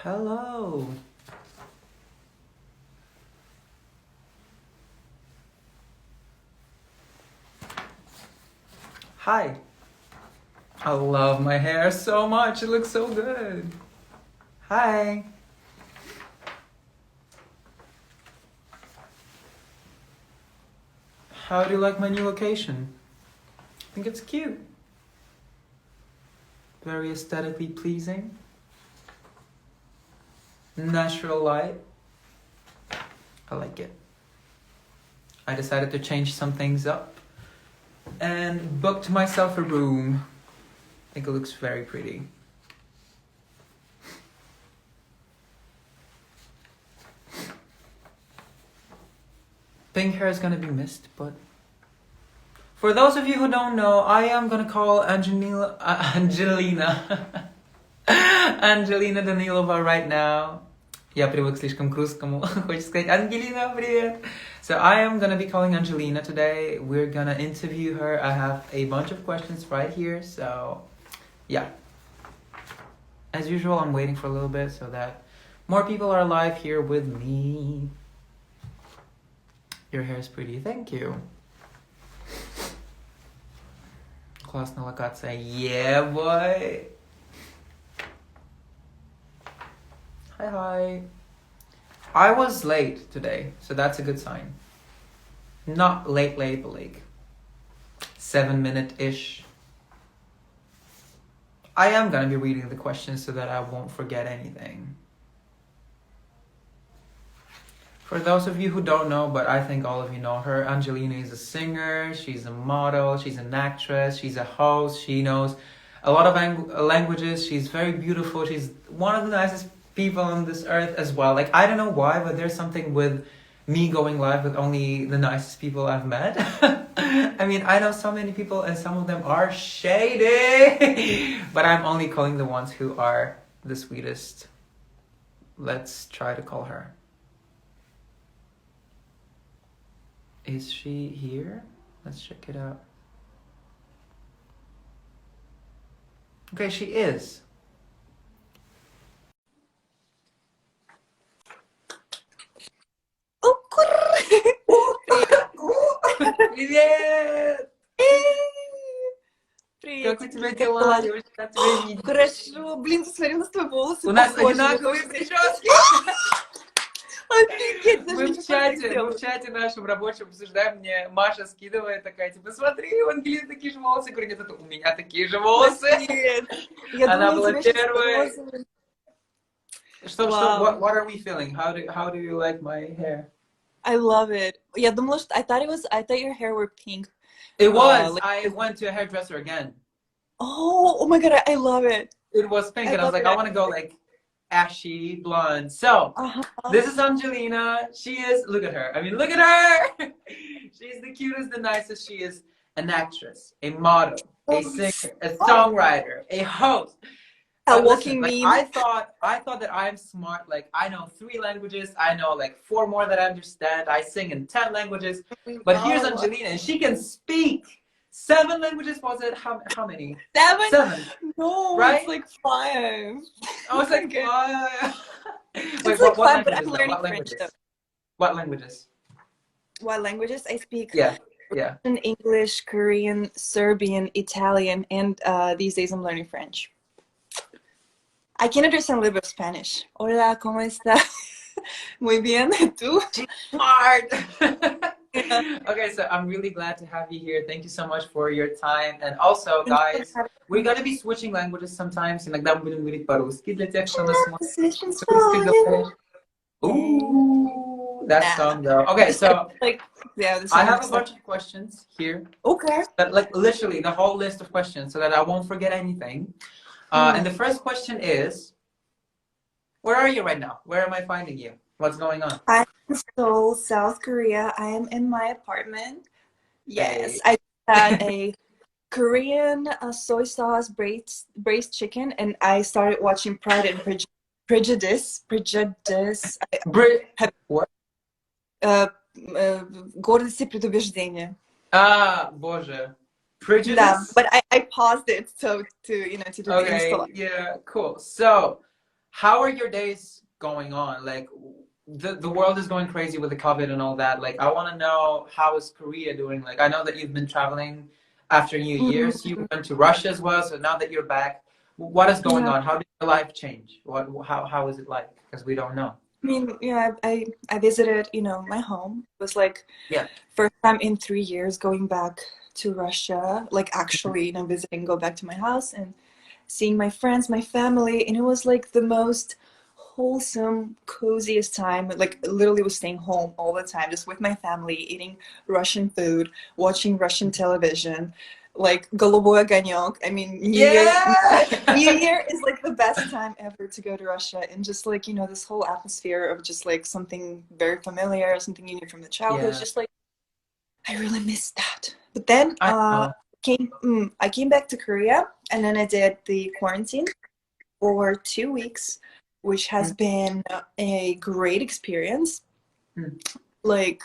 Hello. Hi. I love my hair so much. It looks so good. Hi. How do you like my new location? I think it's cute. Very aesthetically pleasing. Natural light. I like it. I decided to change some things up and booked myself a room. I think it looks very pretty. Pink hair is gonna be missed, but for those of you who don't know, I am gonna call Angelina Angelina Danilova right now. Я привык слишком к русскому. Хочется сказать, Ангелина, привет! So I am gonna be calling Angelina today. We're gonna interview her. I have a bunch of questions right here, so yeah. As usual, I'm waiting for a little bit so that more people are live here with me. Your hair is pretty, thank you. Классная локация. Yeah, boy! Hi. I was late today, so that's a good sign. Not late, but like 7-minute-ish. I am gonna be reading the questions so that I won't forget anything. For those of you who don't know, but I think all of you know her, Angelina is a singer, she's a model, she's an actress, she's a host, she knows a lot of languages, she's very beautiful, she's one of the nicest people on this earth as well. Like, I don't know why, but there's something with me going live with only the nicest people I've met. I mean, I know so many people and some of them are shady, but I'm only calling the ones who are the sweetest. Let's try to call her. Is she here? Let's check it out. Okay, she is. Привет! Привет! Как у тебя дела? Я очень рада тебя видеть. Хорошо. Блин, посмотри, у нас твои волосы У нас похожи. одинаковые прически. Офигеть, даже Мы не в чате нашем рабочем обсуждаем, мне Маша скидывает такая, типа, смотри, у Ангелины такие же волосы. Я говорю, нет, это у меня такие же волосы. Нет. Я Она думала, была у тебя первой. сейчас розовые. What are we feeling? How do you like my hair? I love it. Я думала, что I thought your hair were pink. It was. I went to a hairdresser again. Oh my god, I love it. It was pink, and I was like, I want to go like ashy blonde. So this is Angelina. She is, look at her. I mean, look at her. She's the cutest, the nicest. She is an actress, a model, a singer, a songwriter, a host. A walking meme. I thought that I'm smart. Like, I know 3 languages. I know like 4 more that I understand. I sing in 10 languages. But here's Angelina, and she can speak 7 languages. Was it how many? 7. No, right? It's like 5. I was like, 5. Wait, like 5, but I'm learning French though. What languages? What languages? I speak Russian, English, Korean, Serbian, Italian, and these days I'm learning French. I can understand a little bit of Spanish. Hola, ¿cómo está? Muy bien, ¿tú? Smart! Okay, so I'm really glad to have you here. Thank you so much for your time. And also, guys, we're going to be switching languages sometimes. Иногда мы будем говорить по-русски для тех, кто нас смотрит. Ooh, that song though. Okay, so I have a bunch of questions here. Okay. But like literally the whole list of questions so that I won't forget anything. And the first question is, where are you right now? Where am I finding you? What's going on? I'm in Seoul, South Korea. I am in my apartment. Yes, Hey. I had a Korean soy sauce braised chicken, and I started watching Pride and Prejudice. What? Гордость и предубеждение. А, боже. No, Prejudice? but I paused it so to do the Okay, install. yeah, cool. So, how are your days going on? Like, the world is going crazy with the COVID and all that. Like, I want to know, how is Korea doing? Like, I know that you've been traveling after New Year's. You Mm, went to Russia as well. So now that you're back, what is going yeah, on? How did your life change? How is it like? Because we don't know. I mean, yeah, I visited, my home. It was like Yeah. first time in 3 years going back to Russia, like actually, visiting, go back to my house and seeing my friends, my family, and it was like the most wholesome, coziest time. Like literally was staying home all the time, just with my family, eating Russian food, watching Russian television, like Голубой огонек. I mean, New Yeah. Year is like the best time ever to go to Russia, and just like this whole atmosphere of just like something very familiar, something you knew from the childhood. It's Yeah. just like I really missed that. But then I know. I came back to Korea, and then I did the quarantine for 2 weeks, which has been a great experience. Mm. Like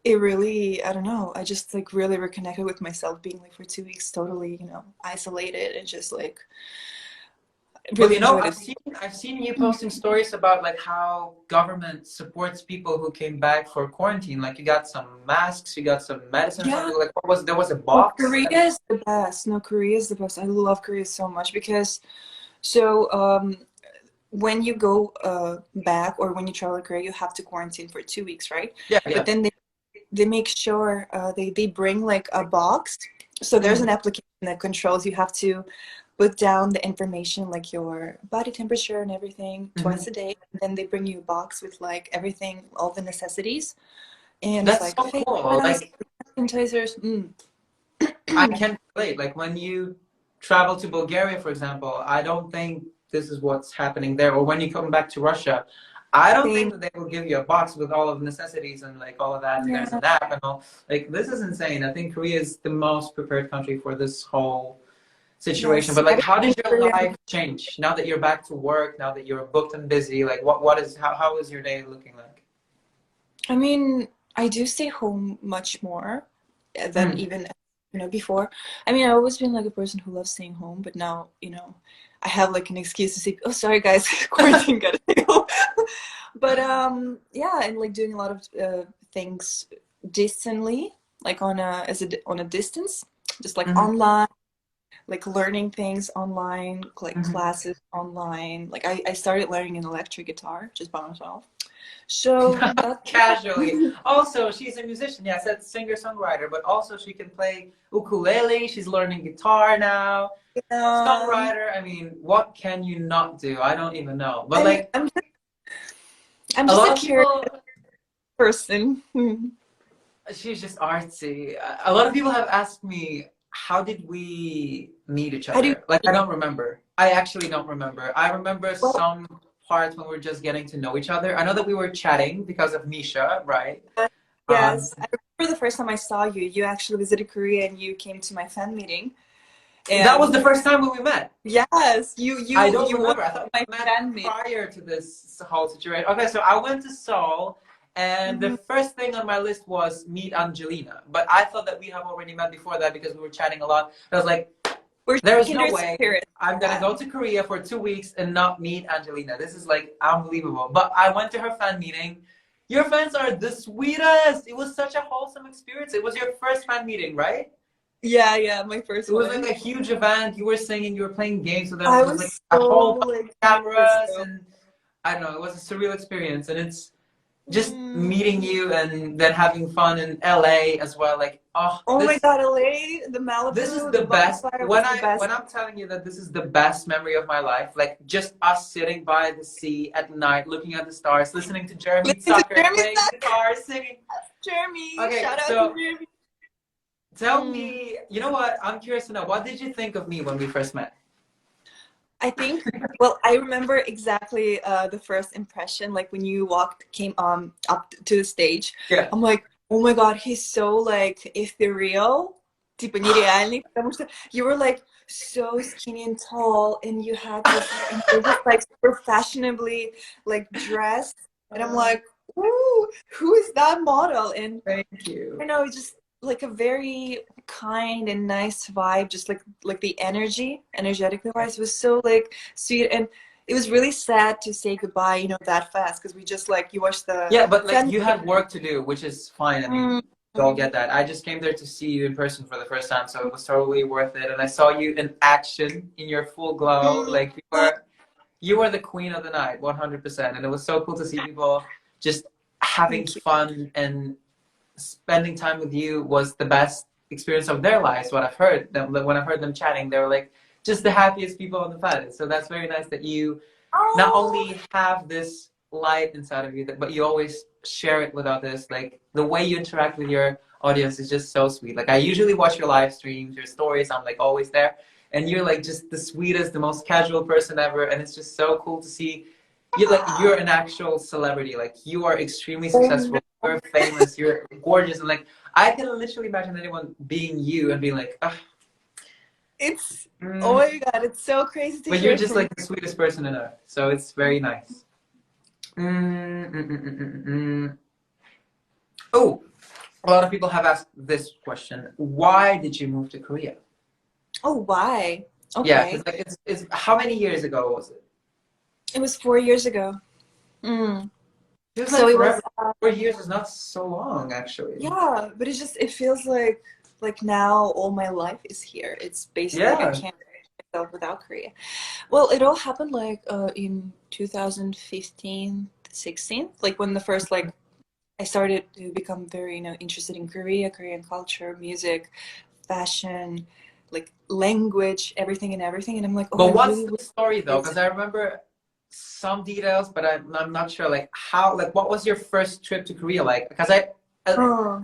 it really, I don't know, I just like really reconnected with myself being like for 2 weeks totally, isolated and just like But really enjoyed it. I've seen you posting stories about like how government supports people who came back for quarantine. Like you got some masks, you got some medicine or Yeah. something. Like what was there was a Oh, box? Korea is the best. No, Korea is the best. I love Korea so much because so when you go back or when you travel to Korea, you have to quarantine for 2 weeks, right? Yeah, But yeah. then they make sure they bring like a box. So there's Mm. an application that controls. You have to put down the information like your body temperature and everything Hmm. twice a day. And then they bring you a box with like everything, all the necessities, and it's That's like so face cool. masks, Like sanitizers. I can relate. Like when you travel to Bulgaria, for example, I don't think this is what's happening there. Or when you come back to Russia, I don't think Same. that they will give you a box with all of the necessities and like all of that. And there's Yeah. an app and all. Like this is insane. I think Korea is the most prepared country for this whole situation. Yes. But like, how Everything did is your Korean. life change now that you're back to work? Now that you're booked and busy, like how is your day looking like? I mean, I do stay home much more than Mm. even before. I mean, I've always been like a person who loves staying home, but now I have like an excuse to say, "Oh, sorry guys, quarantine, gotta stay home." But yeah, and like doing a lot of things distantly, like on a distance, just like Hmm. online, like learning things online, like Hmm. classes online. Like I started learning an electric guitar just by myself. So that Casually. Also, she's a musician. Yeah, I said singer-songwriter, but also she can play ukulele. She's learning guitar now. um, Songwriter. I mean, what can you not do? I don't even know. But I'm like, I'm I'm a just lot a of curious people, person. she's just artsy. A lot of people have asked me, how did we meet each How do you other? Like, I don't remember. I actually don't remember. I remember well, some parts when we were just getting to know each other. I know that we were chatting because of Misha, right? Um, yes, I remember the first time I saw you. You actually visited Korea and you came to my fan meeting. that was And the first time when we met. yes, you I you don't you went remember. I to thought my we met fan meeting. prior to this whole situation. Okay, so I went to Seoul, and the Mhm. first thing on my list was meet Angelina. But I thought that we have already met before that because we were chatting a lot. I was like, We're there is no kindred way spirits. I'm gonna Yeah. go to Korea for 2 weeks and not meet Angelina. This is like unbelievable. But I went to her fan meeting. Your fans are the sweetest. It was such a wholesome experience. It was your first fan meeting, right? Yeah, yeah, my It first was like one. a huge event. You were singing, you were playing games with them. I It was like was a so whole bunch like of nervous cameras, though. and I don't know. It was a surreal experience, and it's just Mm. meeting you and then having fun in LA as well. Like, oh, Oh my God, LA, the this is Malibu, the the best. bonfire was the When best. I'm telling you that this is the best memory of my life, like just us sitting by the sea at night, looking at the stars, listening to Jeremy Listening to Tucker Jeremy playing Zucker. guitar, singing. Jeremy, Okay, shout out to so Jeremy. tell Mm. me, you know what? I'm curious to know, what did you think of me when we first met? I think, well, I remember exactly the first impression, like when you came up to the stage. Yeah. I'm like, oh my God, he's so like ethereal, типа нереальный, потому что you were like so skinny and tall, and you had this, and you were just like super fashionably like dressed, and I'm like, ooh, who is that model? And Thank I you. know, it just like a very kind and nice vibe, just like the energetically wise was so like sweet, and it was really sad to say goodbye, you know, that fast, because we just like you watched the Yeah, but like you had work to do, which is fine. I mean, we all get that. I just came there to see you in person for the first time, so it was totally worth it. And I saw you in action in your full glow. Like you were the queen of the night, 100%. And it was so cool to see people just having Thank you. fun, and spending time with you was the best experience of their lives. What I've heard them, when I've heard them chatting, they were like just the happiest people on the planet. So that's very nice that you not only have this light inside of you, but you always share it with others. Like the way you interact with your audience is just so sweet. Like I usually watch your live streams, your stories. I'm like always there, and you're like just the sweetest, the most casual person ever. And it's just so cool to see you. Like you're an actual celebrity. Like you are extremely successful. You're famous. You're gorgeous, and like I can literally imagine anyone being you and being like, oh, It's oh my god, it's so crazy to but hear you're just from like the sweetest person on earth. So it's very nice. Mm, mm, mm, mm, mm. Oh, a lot of people have asked this question. Why did you move to Korea? Oh, why? Yeah, Okay. because like it's how many years ago was it? It was 4 years ago. Mm. Feels So like it was forever. 4 years is not so long, actually. yeah, but it feels like now all my life is here. It's basically like I Yeah. can't imagine myself without Korea. Well, it all happened like in 2015, 16, like when the first like I started to become very, you know, interested in Korea, Korean culture, music, fashion, like language, everything and everything. And I'm like, oh, I But what's really the wish story though? it's Because I remember some details, but I'm not sure. Like how, like what was your first trip to Korea like? Because oh.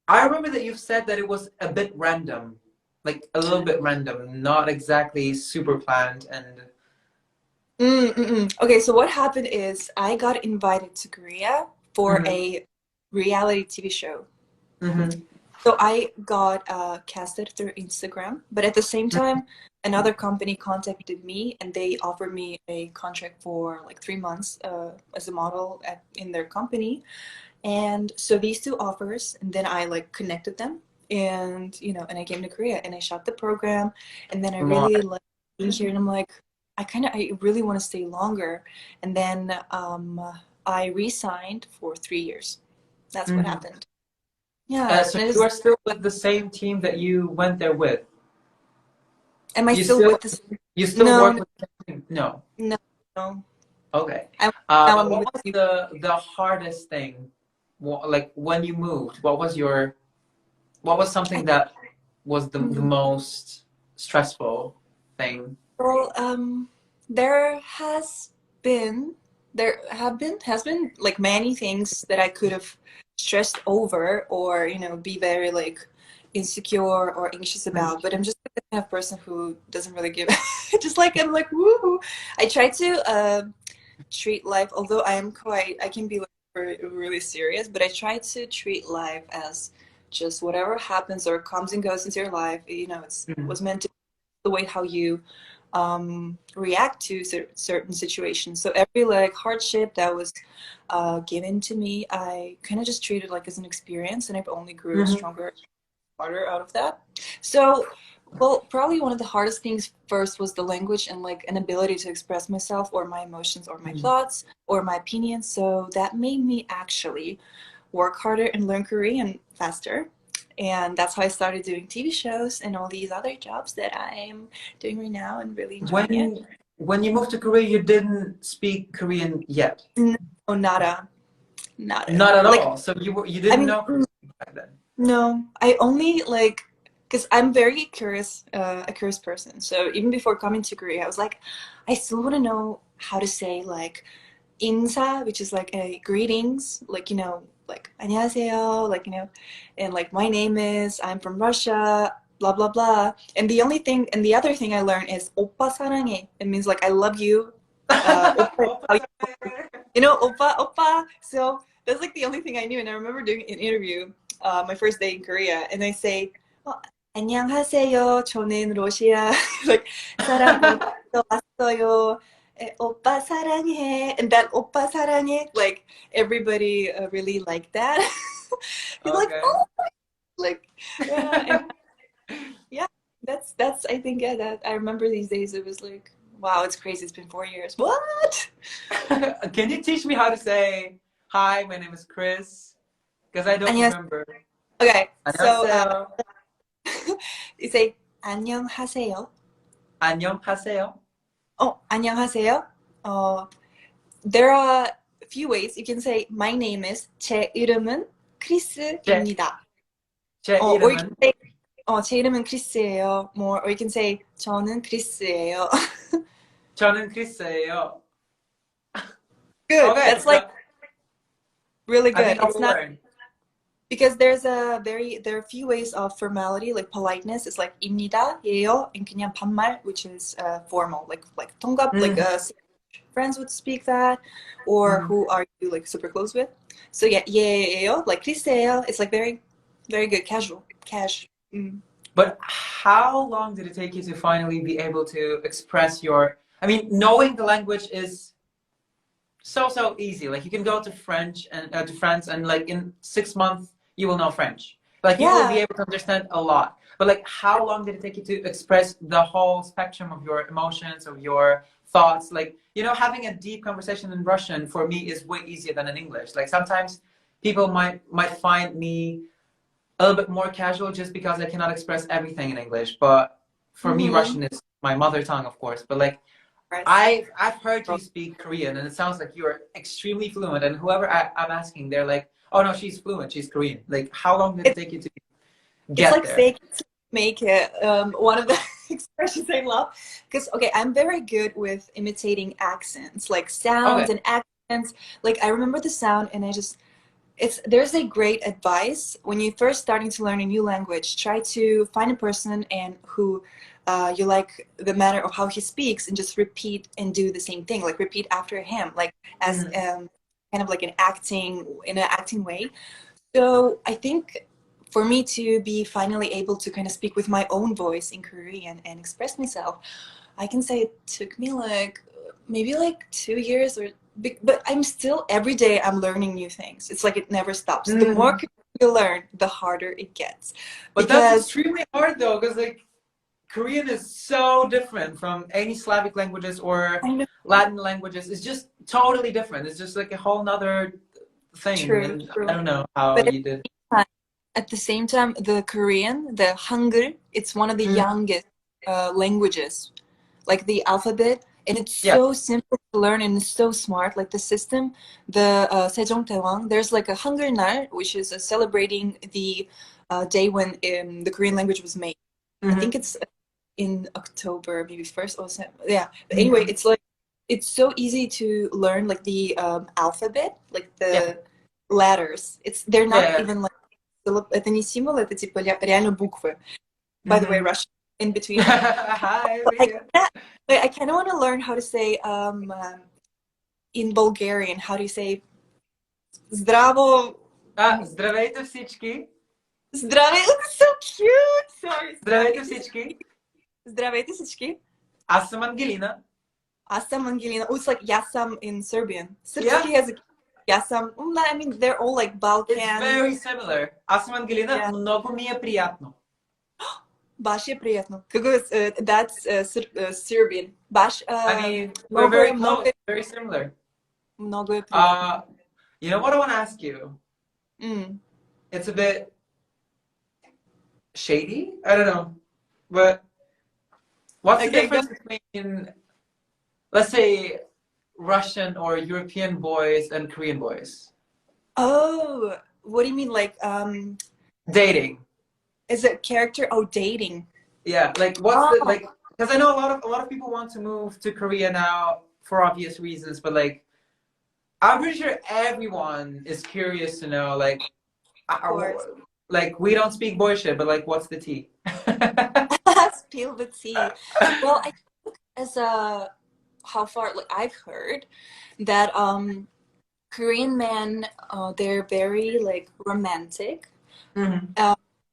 I remember that you've said that it was a bit random, like a little bit random, not exactly super planned. And Okay, so what happened is I got invited to Korea for hmm a reality TV show. hmm So I got casted through Instagram, but at the same time, another company contacted me and they offered me a contract for like 3 months as a model in their company. And so these two offers, and then I like connected them, and you know, and I came to Korea and I shot the program, and then I really like being here, and I'm like, I really want to stay longer, and then I re-signed for 3 years. That's what hmm happened. Yeah, So and you are still with the same team that you went there with. am I You still still with this? you still No, work no, with the same team? No. no, no. Okay. I'm now But I'm what with was you. the hardest thing? Like when you moved, what was something that was the most stressful thing? Well, there been, has been like many things that I could have stressed over or, you know, be very like insecure or anxious about, but I'm just the kind of person who doesn't really give, just like, I'm like, woo. I try to treat life, although I can be like really serious, but I try to treat life as just whatever happens or comes and goes into your life, you know, it's Mhm. was meant to the way how you react to certain situations. So every like hardship that was given to me, I kind of just treated like as an experience, and I've only grew Mhm. stronger, smarter out of that. So, well, probably one of the hardest things first was the language and like an ability to express myself or my emotions or my thoughts or my opinions. So that made me actually work harder and learn Korean faster. And that's how I started doing TV shows and all these other jobs that I'm doing right now and really enjoying it. When you moved to Korea, you didn't speak Korean yet. No, nada, nada. Not at Like, all. So you I didn't mean, know Korean back then. no, I only like, because I'm very curious, a curious person. So even before coming to Korea, I was like, I still want to know how to say like insa, which is like a greetings, like, you know, like 안녕하세요, like, you know, and like my name is, I'm from Russia, blah blah blah. And the other thing I learned is 오빠 사랑해. It means like I love you. 오빠, you know, oppa. So that's like the only thing I knew. And I remember doing an interview, my first day in Korea, and I say, oh, 안녕하세요. 저는 러시아 like 사람으로부터 왔어요. 오빠 사랑해. And that 오빠 사랑해, like everybody really liked that. People like, Okay. oh, Like, yeah, and yeah, that's I think, yeah, that I remember these days. It was like, wow, it's crazy. It's been 4 years. What? Can you teach me how to say hi? My name is Chris, because I don't And yes, remember. okay. So 안녕하세요. you say 안녕하세요. 안녕하세요. Oh, 안녕하세요. There are a few ways you can say my name is 제 이름은 제, 크리스입니다. 제 Or you can 이름은 say 제 이름은 크리스예요. More, or you can say 저는 크리스예요. 저는 크리스예요. Good. Okay, That's like really I good. think I It's will not learn. because there are a few ways of formality, like politeness. It's like 입니다, 예요, and 그냥 반말, which is formal, like 동갑, like friends would speak that, or who are you like super close with. So yeah, 예요, like 크리스예요. It's like very, very good, casual, cash. But how long did it take you to finally be able to express your? I mean, knowing the language is so easy. Like you can go to French and to France, and like in 6 months you will know French. Like you will be Yeah. able to understand a lot. But like, how long did it take you to express the whole spectrum of your emotions, of your thoughts? Like, you know, having a deep conversation in Russian for me is way easier than in English. Like sometimes people might find me a little bit more casual just because I cannot express everything in English. But for me, Russian is my mother tongue, of course. But like, I've heard you speak Korean, and it sounds like you're extremely fluent. And whoever I'm asking, they're like, "Oh no, she's fluent. She's Korean." Like, how long did it take you to It's get like there? fake it to make it. One of the expressions I love, because okay, I'm very good with imitating accents, like sounds and accents. Like I remember the sound, and there's a great advice when you're first starting to learn a new language. Try to find a person and who you like the manner of how he speaks, and just repeat and do the same thing. Like repeat after him, like as kind of like in an acting way. So I think for me to be finally able to kind of speak with my own voice in Korean and express myself, I can say it took me like maybe like 2 years, but I'm still every day I'm learning new things. It's like it never stops. The more you learn, the harder it gets. But that's extremely hard though, because like Korean is so different from any Slavic languages or Latin languages. It's just totally different. It's just like a whole nother thing. True, And true. I don't know how But you did. at the same time, the Korean, the Hangul, it's one of the youngest languages, like the alphabet, and it's so simple to learn and it's so smart. Like the system, the Sejongdaewang, there's like a Hangul Nar, which is celebrating the day when the Korean language was made. I think it's in October, maybe first or second. Yeah. But anyway, it's like it's so easy to learn like the alphabet, like the letters. They're not even like это не символ, это типа реально буквы. By the way, Russian in between. Hi. I kind of want to learn how to say in Bulgarian. How do you say Zdravo? Здравейте всички. Здравейте, it's so cute. Sorry. Здравейте всички. Здравейте всички. Аз съм Ангелина. Аз съм Ангелина. Oh, it's like Yasam in Serbian. Srpski has a Yasam. I mean, they're all like Balkan. It's very similar. Аз съм Ангелина. Много ми е приятно. Baš je prijetno. That's Serbian. Baš. I mean, we're very close, very similar. Mnogo je prijetno. You know what I want to ask you? It's a bit shady. I don't know, but what's the difference between, let's say, Russian or European boys and Korean boys? Oh, what do you mean, like dating? Is it character? Oh, dating. Yeah, like what's the like? Because I know a lot of people want to move to Korea now for obvious reasons, but like, I'm pretty sure everyone is curious to know, like, we don't speak boy shit, but like, what's the tea? Spill the tea. Well, I think as how far, like I've heard that Korean men, they're very like romantic.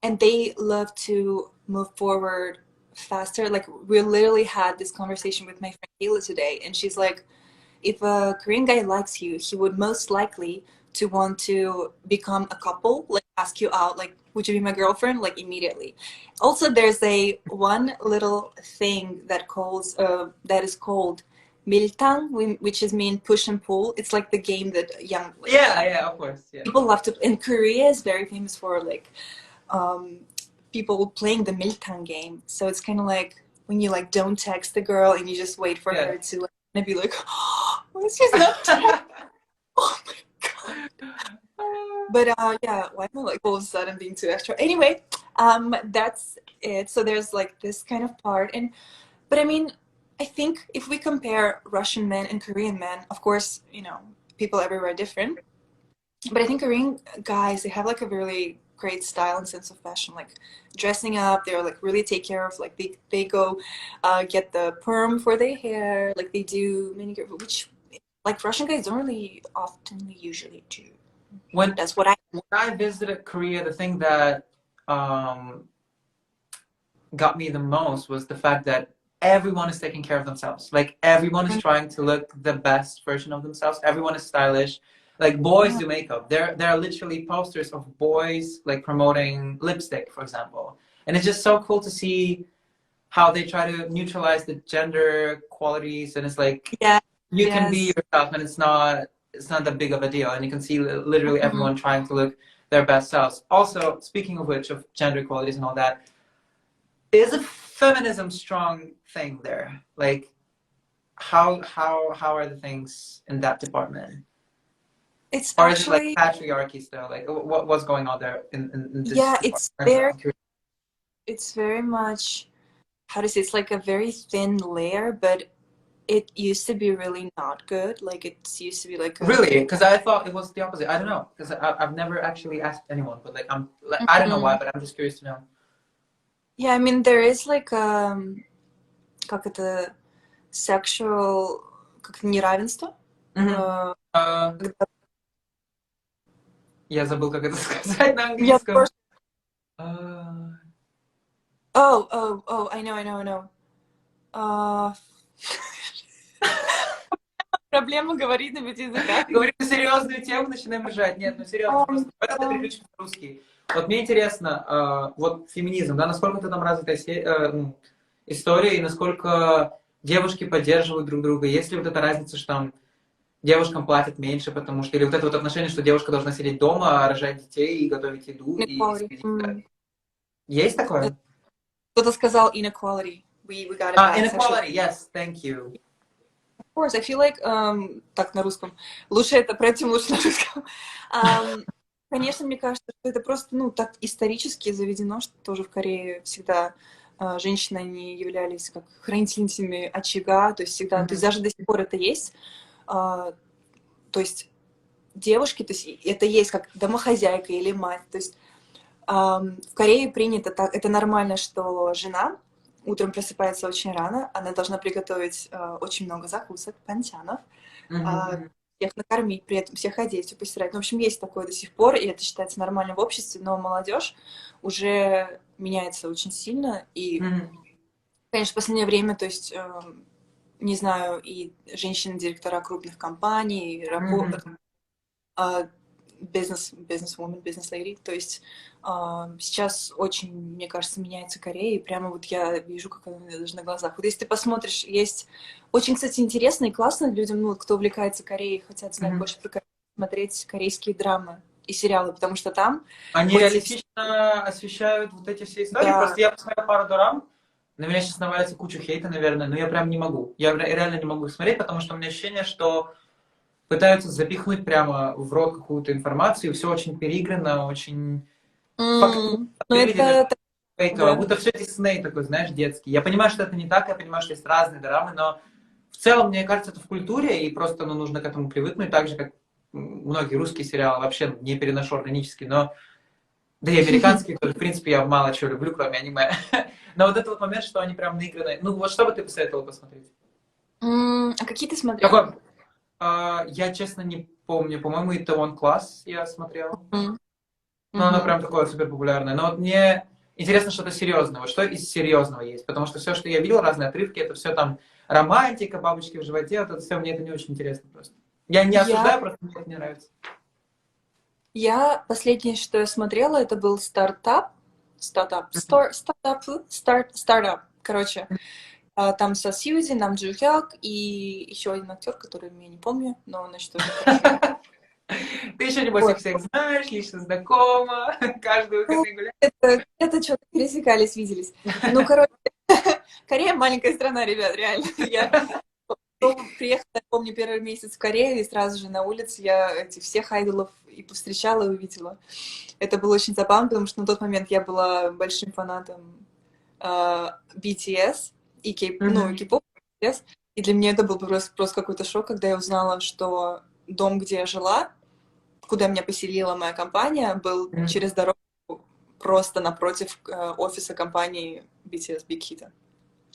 And they love to move forward faster. Like we literally had this conversation with my friend Kayla today, and she's like, if a Korean guy likes you, he would most likely to want to become a couple, like ask you out like would you be my girlfriend? Like immediately. Also, there's a one little thing that is called miltang, which is mean push and pull. It's like the game that young yeah, of course, yeah. people love to. And Korea is very famous for like people playing the miltang game. So it's kind of like when you like don't text the girl and you just wait for her to like and be like, oh, she's not text. Oh my god. But yeah, why am I like all of a sudden being too extra? Anyway, that's it. So there's like this kind of part, but I mean, I think if we compare Russian men and Korean men, of course, you know, people everywhere are different. But I think Korean guys, they have like a really great style and sense of fashion, like dressing up. They're like really take care of, like they go get the perm for their hair, like they do manicure, which like Russian guys don't really often usually do. That's what when I visited Korea, the thing that got me the most was the fact that everyone is taking care of themselves. Like everyone is trying to look the best version of themselves. Everyone is stylish. Like boys do makeup. There are literally posters of boys like promoting lipstick, for example. And it's just so cool to see how they try to neutralize the gender qualities. And it's like you can be yourself, and it's not that big of a deal. And you can see literally everyone trying to look their best selves. Also, speaking of which, of gender equalities and all that, is a feminism strong thing there? Like, how are the things in that department? It's or actually, is it like patriarchy still? Like, what's going on there in this? Yeah, it's very much, how to say, it's like a very thin layer, but it used to be really not good. Like it used to be like really, because I thought it was the opposite. I don't know, because I've never actually asked anyone, but like I don't know why, but I'm just curious to know. Yeah, I mean there is like как это, sexual, как неравенство. Я забыл, как это сказать на английском. Oh, I know. Проблема говорить на 5 языках. Говорим на серьезную тему, начинаем ржать. Нет, ну серьезно, просто это переключим на русский. Вот мне интересно, вот феминизм, да, насколько это там развитая история, и насколько девушки поддерживают друг друга. Есть ли вот эта разница, что там девушкам платят меньше, потому что... Или вот это вот отношение, что девушка должна сидеть дома, рожать детей и готовить еду. Есть такое? Кто-то сказал inequality. We got it. Inequality, yes, thank you. Of course, I feel like... так, на русском. Лучше это пройдем лучше на русском. Конечно, мне кажется, что это просто, ну, так исторически заведено, что тоже в Корее всегда женщины, они являлись как хранительницами очага, то есть всегда, то есть даже до сих пор это есть. То есть девушки, то есть это есть как домохозяйка или мать. То есть в Корее принято так, это нормально, что жена утром просыпается очень рано, она должна приготовить очень много закусок, панчанов, всех накормить, при этом всех одеть, все постирать. Ну, в общем, есть такое до сих пор, и это считается нормальным в обществе, но молодежь уже меняется очень сильно, и, конечно, в последнее время, то есть, не знаю, и женщины-директора крупных компаний, и бизнес-вумен, бизнес-леди, то есть сейчас очень, мне кажется, меняется Корея, и прямо вот я вижу, как она даже на глазах. Вот если ты посмотришь, есть очень, кстати, интересно и классно людям, ну, кто увлекается Кореей, хотят знать больше про Корею, смотреть корейские драмы и сериалы, потому что там... Они реалистично освещают вот эти все истории. Да. Просто я посмотрел пару дорам, на меня сейчас навалится куча хейта, наверное, но я прям не могу. Я реально не могу их смотреть, потому что у меня ощущение, что пытаются запихнуть прямо в рот какую-то информацию, все очень переиграно, очень... Как будто все Дисней такой, знаешь, детский. Я понимаю, что это не так, я понимаю, что есть разные дорамы, но в целом, мне кажется, это в культуре, и просто нужно к этому привыкнуть, так же, как многие русские сериалы, вообще не переношу органически, но... Да и американские тоже, в принципе, я мало чего люблю, кроме аниме. Но вот этот вот момент, что они прям наиграны... Ну, вот что бы ты посоветовала посмотреть? А какие ты смотрел? Я, честно, не помню. По-моему, Itaewon Class я смотрел. Ну, оно прям такое супер популярное. Но вот мне интересно что-то серьезное. Вот что из серьезного есть? Потому что все, что я видел, разные отрывки, это все там романтика, бабочки в животе, вот это все, мне это не очень интересно просто. Я не осуждаю, просто мне это не нравится. Я последнее, что я смотрела, это был стартап. Короче, там со Сьюзи, Нам Джу Хёк и еще один актер, который я не помню, но он очень тоже хороший. Ты еще, небось, их Вот. всех знаешь, лично знакома, каждый Ну, выходный гуляешь. это что-то пересекались, виделись. Ну, короче, Корея маленькая страна, ребят, реально. Я приехала, я помню, первый месяц в Корею, и сразу же на улице я этих всех айдолов и повстречала, и увидела. Это было очень забавно, потому что на тот момент я была большим фанатом BTS и кей-поп, BTS. И для меня это был просто какой-то шок, когда я узнала, что дом, где я жила, куда меня поселила моя компания, был через дорогу просто напротив офиса компании BTS Big Hit.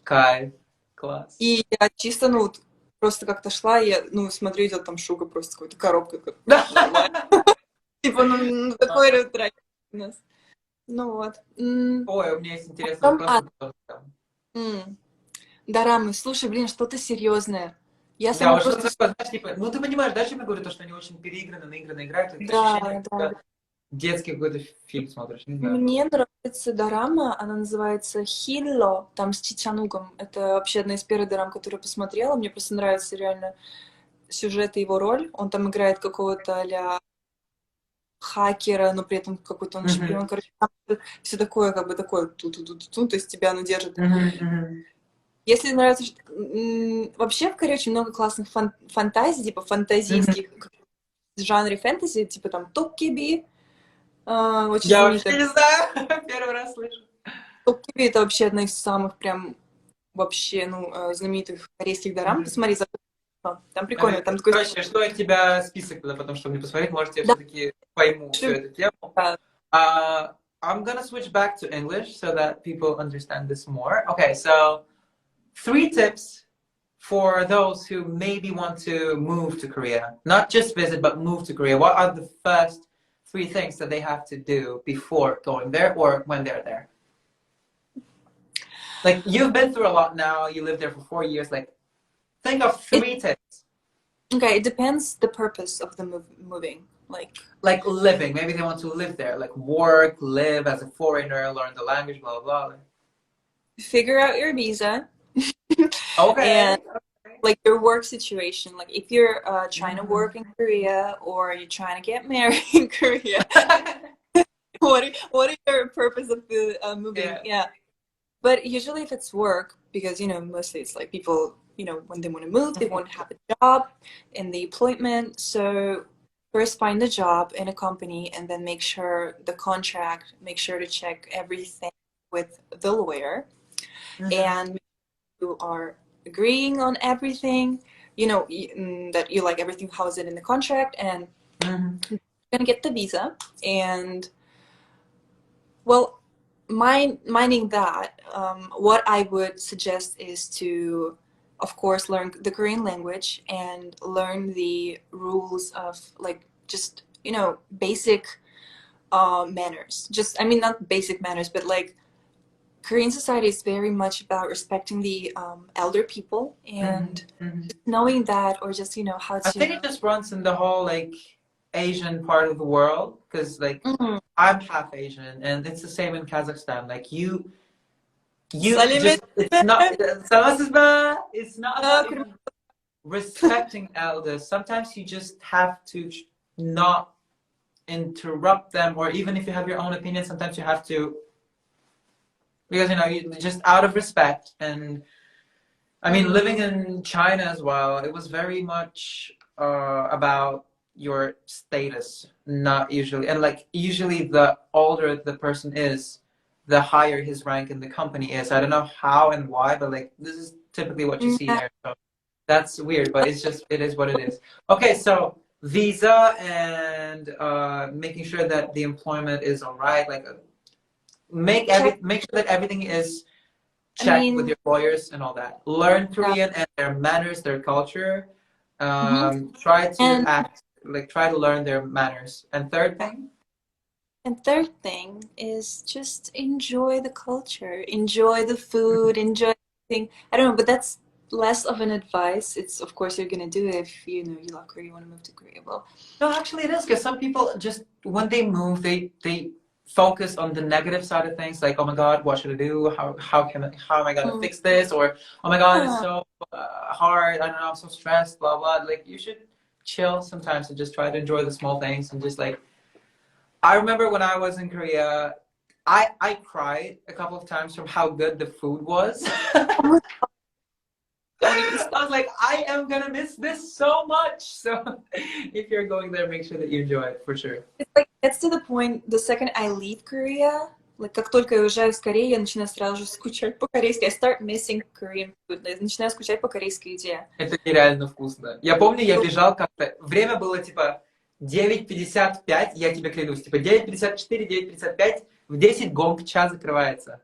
Кайф, класс. И я чисто, ну, вот, просто как-то шла, и я, ну, смотрю, идет там Шуга просто какой-то коробкой. Типа, ну, такой ретро у нас. Ну вот. Ой, у меня есть интересный Потом, вопрос. дорамы. Слушай, блин, что-то серьезное. Я Да, сама вот что просто... такое, знаешь, типа, ну ты понимаешь, да, чем я говорю, то, что они очень переиграны, наиграны играют, это ощущение, Да, да. как детский какой-то фильм смотришь, не знаю. Мне нравится дорама, она называется «Хилло», там с Чичанугом. Это вообще одна из первых дорам, которую я посмотрела. Мне просто нравится реально сюжет и его роль. Он там играет какого-то а-ля хакера, но при этом какой-то он шпион. Короче, там все такое, как бы такое ту-ту-ту-ту, то есть тебя оно держит. Если нравится... Вообще в Корее очень много классных фантазий, типа фантазийских в жанре фэнтези, типа там Токкеби, очень Я вообще знаменитая. не знаю, первый раз слышу. Токкеби — это вообще одна из самых прям вообще, ну, знаменитых корейских дорам. Посмотри, там прикольно, там такой... Короче, что у тебя список туда потом, чтобы мне посмотреть, может, я Да, все-таки пойму всю эту тему. I'm gonna switch back to English so that people understand this more. Okay, so 3 tips for those who maybe want to move to Korea. Not just visit, but move to Korea. What are the first 3 things that they have to do before going there or when they're there? Like, you've been through a lot now, you lived there for 4 years, like, think of 3 tips. Okay, it depends the purpose of the moving. Like living, maybe they want to live there, like work, live as a foreigner, learn the language, blah, blah, blah. Figure out your visa. Okay. And like your work situation, like if you're trying to work in Korea or you're trying to get married in Korea, what is your purpose of the moving? Yeah. But usually if it's work, because you know mostly it's like people, you know, when they want to move, they want to have a job and the employment. So first find a job in a company and then make sure the contract, make sure to check everything with the lawyer, and you are agreeing on everything, you know, that you like everything, how is it in the contract, and you're gonna get the visa. And well, minding that, what I would suggest is to, of course, learn the Korean language and learn the rules of like just, you know, basic manners. Just, I mean, not basic manners, but like Korean society is very much about respecting the elder people and just knowing that, or just, you know, how to... I think it just runs in the whole like Asian part of the world, because like I'm half Asian and it's the same in Kazakhstan. Like you just, it's not about even respecting elders. Sometimes you just have to not interrupt them, or even if you have your own opinion, sometimes you have to, because you know, you just out of respect. And I mean, living in China as well, it was very much about your status, not usually, and like usually the older the person is, the higher his rank in the company is. I don't know how and why, but like this is typically what you see there. So that's weird, but it's just, it is what it is. Okay, so visa and making sure that the employment is all right. Like make sure that everything is checked with your lawyers and all that. Learn Korean and their manners, their culture. Try to act like, try to learn their manners. And third thing? And third thing is just enjoy the culture, enjoy the food, enjoy everything. I don't know, but that's less of an advice. It's of course you're gonna do it if you know you love Korea, you want to move to Korea. Well, No, actually, it is because some people just when they move, they focus on the negative side of things, like, oh my God, what should I do? How am I gonna mm, fix this? Or oh my God, it's yeah. so hard. I don't know, I'm so stressed. Blah blah. Like you should chill sometimes and just try to enjoy the small things and just like. I remember when I was in Korea, I cried a couple of times from how good the food was. Oh my, don't even I stop. was like, I am gonna miss this so much. So if you're going there, make sure that you enjoy it for sure. It's like it's to the point. The second I leave Korea, like как только я уезжаю из Кореи, я начинаю сразу же скучать по-корейски. I start missing Korean food. Я начинаю скучать по корейской еде. Это нереально вкусно. Я помню, я бежал как-то, время было типа 9:55, я тебе клянусь, типа 9:54, 9:55, в 10 гонг час закрывается.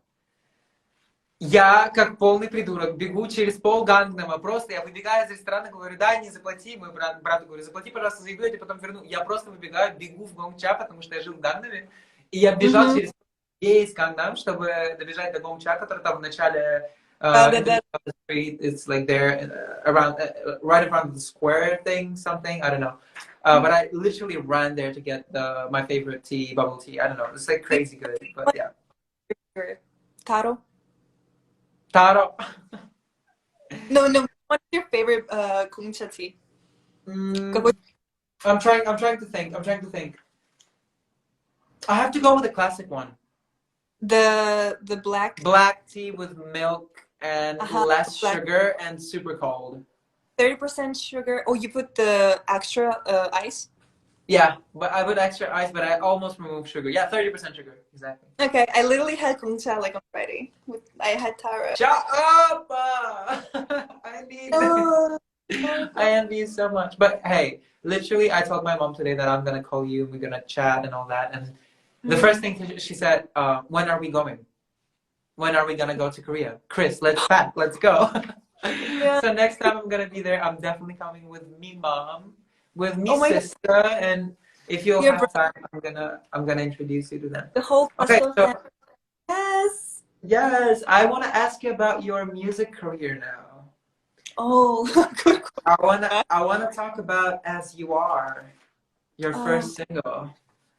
Я, как полный придурок, бегу через пол Гангнама, просто я выбегаю из ресторана, говорю, да, не заплати, мой брату говорю, заплати, пожалуйста, за еду, я тебе потом верну. Я просто выбегаю, бегу в Гонгча, потому что я жил в Гангнаме, и я бежал через весь Гангнам, чтобы добежать до Гонгча, который там в начале, in the Да-да-да. middle of the street, it's like there, around, right around the square thing, something, I don't know. But I literally ran there to get my favorite tea, bubble tea, I don't know, it's like crazy good, but yeah. Taro? Taro. No, no. What's your favorite kombucha tea? Какой- I'm trying to think. I have to go with the classic one. The black Black tea with milk and less black. sugar and super cold. 30% sugar. Oh, you put the extra ice? Yeah, but I put extra ice, but I almost removed sugar. Yeah, 30% sugar, exactly. Okay, I literally had kombucha like on Friday. I had taro. Shut up! I need I envy you so much. But hey, literally, I told my mom today that I'm gonna call you, we're gonna chat and all that. And the first thing she said, when are we going? When are we gonna go to Korea? Chris, let's pack, let's go. Yeah. So next time I'm gonna be there, I'm definitely coming with me mom, with me Oh my God. sister, and if you'll Your have time, I'm gonna introduce you to them. The whole Okay, Kostov so family. Yes. yes, I wanna ask you about your music career now. Oh, good. I wanna talk about As You Are, your first single.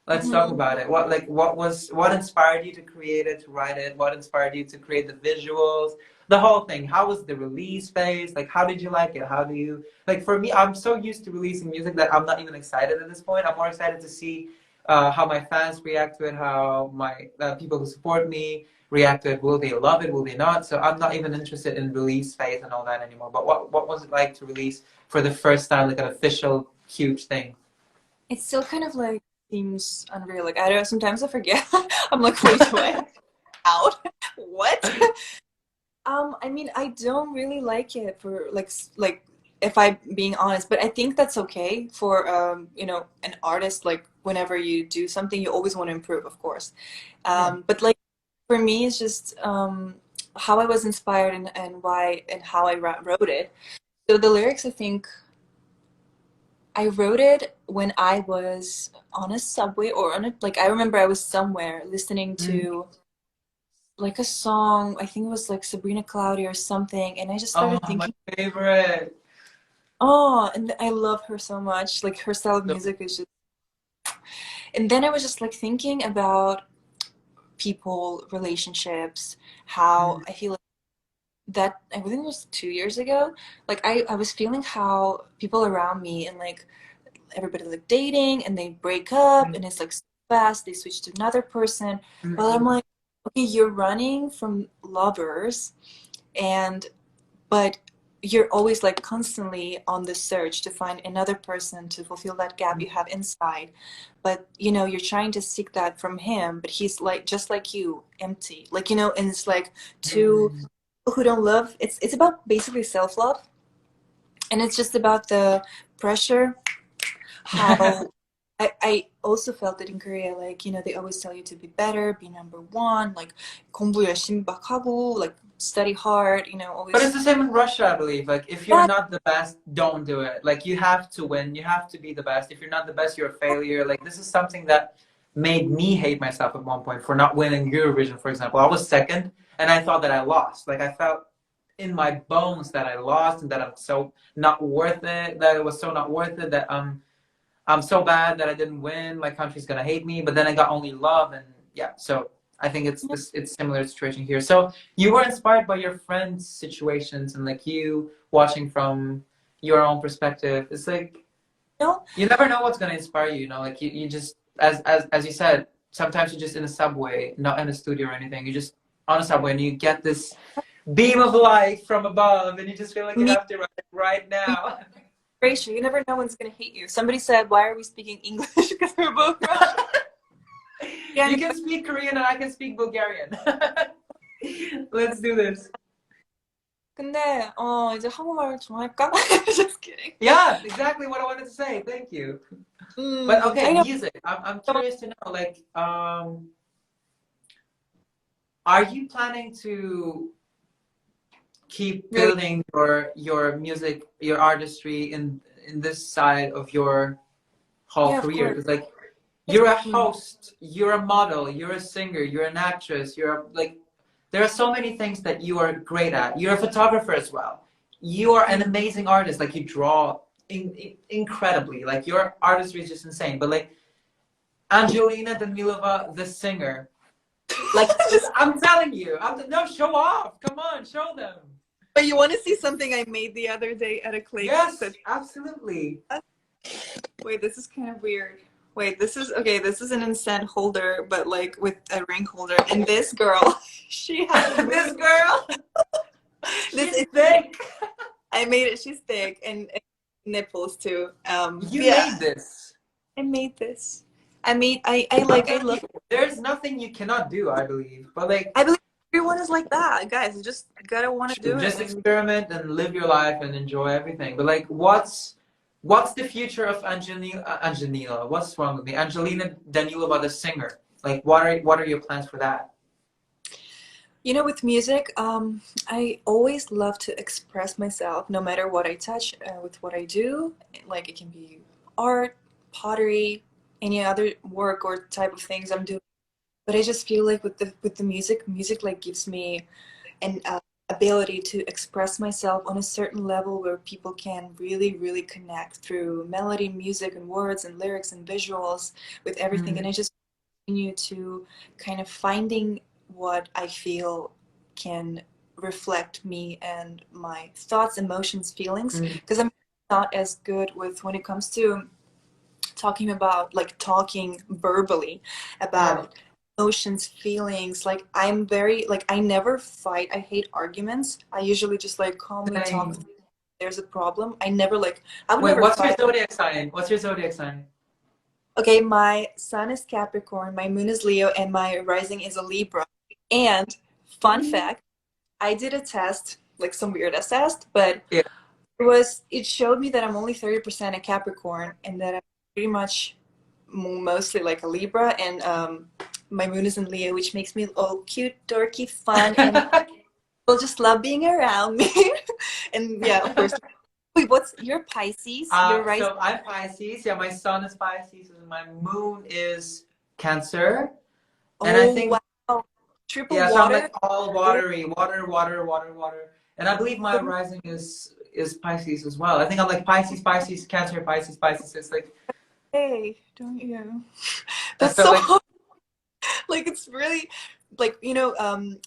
Let's talk about it. What inspired you to create it, to write it? What inspired you to create the visuals? The whole thing. How was the release phase? Like, how did you like it? How do you like? For me, I'm so used to releasing music that I'm not even excited at this point. I'm more excited to see how my fans react to it, how my people who support me react to it. Will they love it? Will they not? So I'm not even interested in release phase and all that anymore. But what was it like to release for the first time, like an official huge thing? It still kind of like seems unreal. Like I don't. Sometimes I forget. I'm like, wait, what? Out? What? I mean, I don't really like it for like if I'm being honest, but I think that's okay for you know, an artist. Like whenever you do something, you always want to improve, of course. But like for me, it's just how I was inspired and why and how I wrote it. So the lyrics, I think I wrote it when I was on a subway or on a like I remember I was somewhere listening to like a song. I think it was like Sabrina Cloudy or something, and I just started thinking, my favorite. oh, and I love her so much. Like her style of music is just. And then I was just like thinking about people, relationships, how I feel like that. I think it was 2 years ago. Like I was feeling how people around me and like everybody like dating and they break up and it's like so fast they switch to another person. But I'm like, okay, you're running from lovers but you're always like constantly on the search to find another person to fulfill that gap you have inside. But you know, you're trying to seek that from him, but he's like just like you, empty. Like, you know, and it's like two people who don't love. It's about basically self-love. And it's just about the pressure, how I also felt it in Korea, like, you know, they always tell you to be better, be number one, like 공부 열심히 막 하고, like study hard, you know, always. But it's the same in Russia, I believe. Like, if you're not the best, don't do it. Like, you have to win. You have to be the best. If you're not the best, you're a failure. Like, this is something that made me hate myself at one point for not winning Eurovision, for example. I was second, and I thought that I lost. Like, I felt in my bones that I lost and that I'm so not worth it, that it was so not worth it, that I'm so bad that I didn't win. My country's gonna hate me. But then I got only love, and yeah. So I think it's similar situation here. So you were inspired by your friends' situations and like you watching from your own perspective. It's like No, you never know what's gonna inspire you. You know, like you just as you said, sometimes you're just in a subway, not in a studio or anything. You're just on a subway and you get this beam of light from above, and you just feel like you me, have to write it right now. Croatia. You never know when's gonna hit you. Somebody said, "Why are we speaking English?" Because we're both Russian. Yeah, You can speak Korean and I can speak Bulgarian. Let's do this. 근데 이제 한국말 좀 할까? Just kidding. Yeah, exactly what I wanted to say. Thank you. But okay, I know. music. I'm curious to know, like, are you planning to keep building your music, your artistry in this side of your whole Yeah, career? of Because like you're a host, you're a model, you're a singer, you're an actress, like there are so many things that you are great at. You're a photographer as well. You are an amazing artist. Like you draw incredibly. Like your artistry is just insane. But like Angelina Danilova, the singer, like I'm telling you, no, show off. Come on, show them. But you want to see something I made the other day at a clay? Yes, absolutely. Wait, this is kind of weird. Wait, this is okay. This is an incense holder, but like with a ring holder. And this girl, she has This girl. this She's thick. I made it. She's thick and nipples too. You yeah, made this. I made this. I love. There's nothing you cannot do, I believe. But like, I believe everyone is like that, guys. You just gotta want to do it. just experiment and live your life and enjoy everything. But like, what's the future of Angelina? What's wrong with me? Angelina Danilova, the singer. Like, what are your plans for that? You know, with music, I always love to express myself, no matter what I touch, with what I do. Like it can be art, pottery, any other work or type of things I'm doing. But I just feel like with the music like gives me an ability to express myself on a certain level where people can really, really connect through melody, music, and words, and lyrics, and visuals with everything. And I just continue to kind of finding what I feel can reflect me and my thoughts, emotions, feelings. Because I'm not as good with when it comes to talking verbally about emotions, feelings. Like I'm very I never fight. I hate arguments. I usually just like calmly talk. There's a problem. I never I would never what's fight. your zodiac sign? What's your zodiac sign? Okay, my sun is Capricorn, my moon is Leo, and my rising is a Libra. And fun fact, I did a test, like some weird ass test, but it showed me that I'm only 30% a Capricorn and that I'm pretty much mostly like a Libra, and my moon is in Leo, which makes me all cute, dorky, fun, and people just love being around me. And yeah, of course. Wait, what's your Pisces? Your rising? So I'm Pisces. Yeah, my sun is Pisces and my moon is Cancer. And I think triple water. water. So I'm like all watery, water. And I believe my rising is Pisces as well. I think I'm like Pisces, Cancer, Pisces. It's like, hey, don't you? That's so hard. Like it's really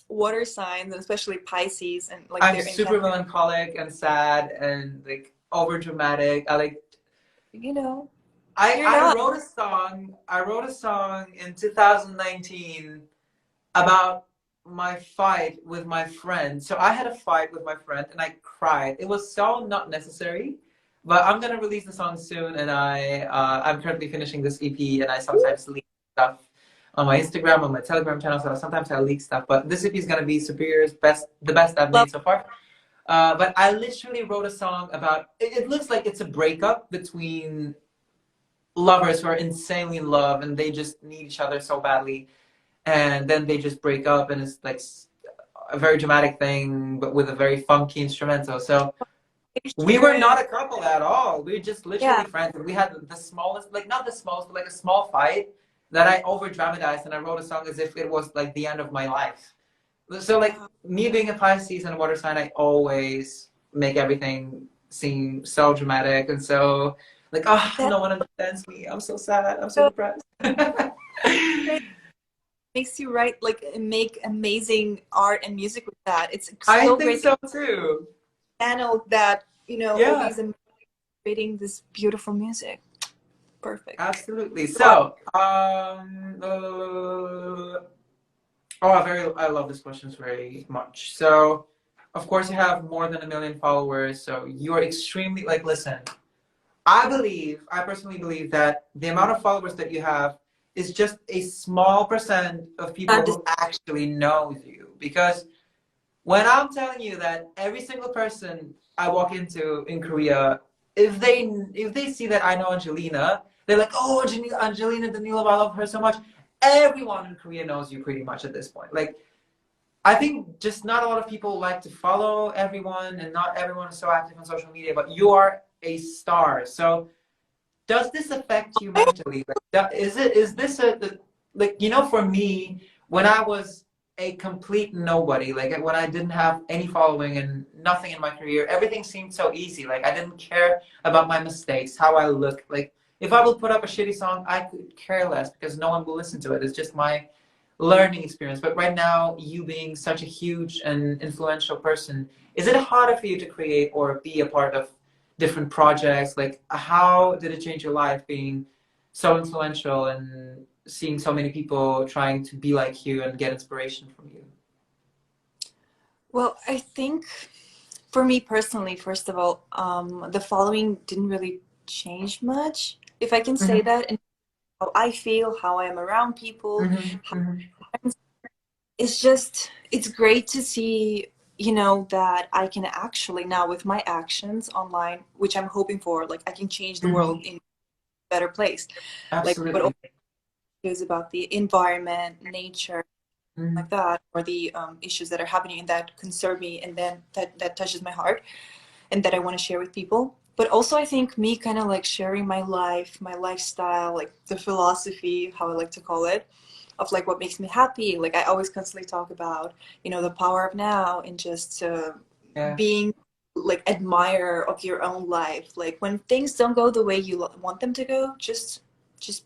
water signs, and especially Pisces, and like I'm super melancholic and sad and like over dramatic. I wrote a song in 2019 about my fight with my friend. So I had a fight with my friend and I cried. It was so not necessary, but I'm gonna release the song soon, and I'm currently finishing this EP, and I sometimes leak stuff on my Instagram, on my Telegram channel. So sometimes I leak stuff, but this EP is gonna be Superior's the best I've made so far. But I literally wrote a song about. It looks like it's a breakup between lovers who are insanely in love and they just need each other so badly, and then they just break up, and it's like a very dramatic thing, but with a very funky instrumental. So we were not a couple at all. We were just literally friends. We had the smallest, like not the smallest, but like a small fight that I over dramatized, and I wrote a song as if it was like the end of my life. So like me being a Pisces and a water sign, I always make everything seem so dramatic and so like, oh, That no one understands me. I'm so sad. I'm so depressed. makes you write like make amazing art and music with that. It's I so think great that so too. you channel that, you know, all Yeah, these creating this beautiful music. Perfect. absolutely. Well, So, oh, I love this questions very much. So, of course, you have more than 1 million followers. So you are extremely like. Listen, I personally believe that the amount of followers that you have is just a small percent of people not just who actually knows you. Because when I'm telling you that every single person I walk into in Korea, if they see that I know Angelina, they're like, oh, Angelina Danilov, I love her so much. Everyone in Korea knows you pretty much at this point. Like, I think just not a lot of people like to follow everyone, and not everyone is so active on social media. But you are a star, so does this affect you mentally? Like, is this like, for me, when I was a complete nobody, like when I didn't have any following and nothing in my career, everything seemed so easy. Like I didn't care about my mistakes, how I look. Like if I would put up a shitty song, I could care less because no one will listen to it. It's just my learning experience. But right now, you being such a huge and influential person, is it harder for you to create or be a part of different projects? Like how did it change your life being so influential and seeing so many people trying to be like you and get inspiration from you? well, I think for me personally, first of all, the following didn't really change much, if I can say Mm-hmm, that, and how I feel, how I am around people. mm-hmm, mm-hmm, It's just, it's great to see, you know, that I can actually now with my actions online, which I'm hoping for, like I can change the mm-hmm. world in a better place. Like what all Absolutely. is about the environment, nature, Mm-hmm. like that, or the issues that are happening and that concern me, and then that touches my heart and that I want to share with people. But also, I think me kind of like sharing my life, my lifestyle, like the philosophy, how I like to call it, of like what makes me happy. Like I always constantly talk about, you know, the power of now and just Yeah. being like admirer of your own life. Like when things don't go the way you want them to go, just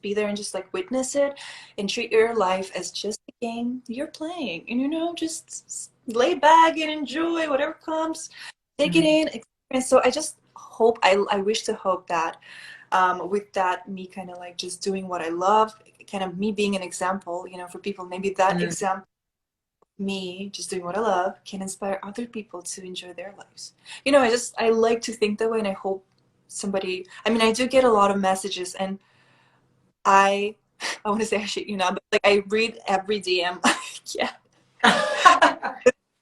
be there and just like witness it and treat your life as just a game you're playing, and you know, just lay back and enjoy whatever comes, take it Mm-hmm. in, experience. So I just hope, I wish to hope that with that, me kind of like just doing what I love, kind of me being an example, you know, for people, maybe that Mm-hmm. example, me just doing what I love, can inspire other people to enjoy their lives. You know, I like to think that way, and I hope somebody, I mean, I do get a lot of messages, and I, I want to say I shit you not, but like I read every DM. Yeah,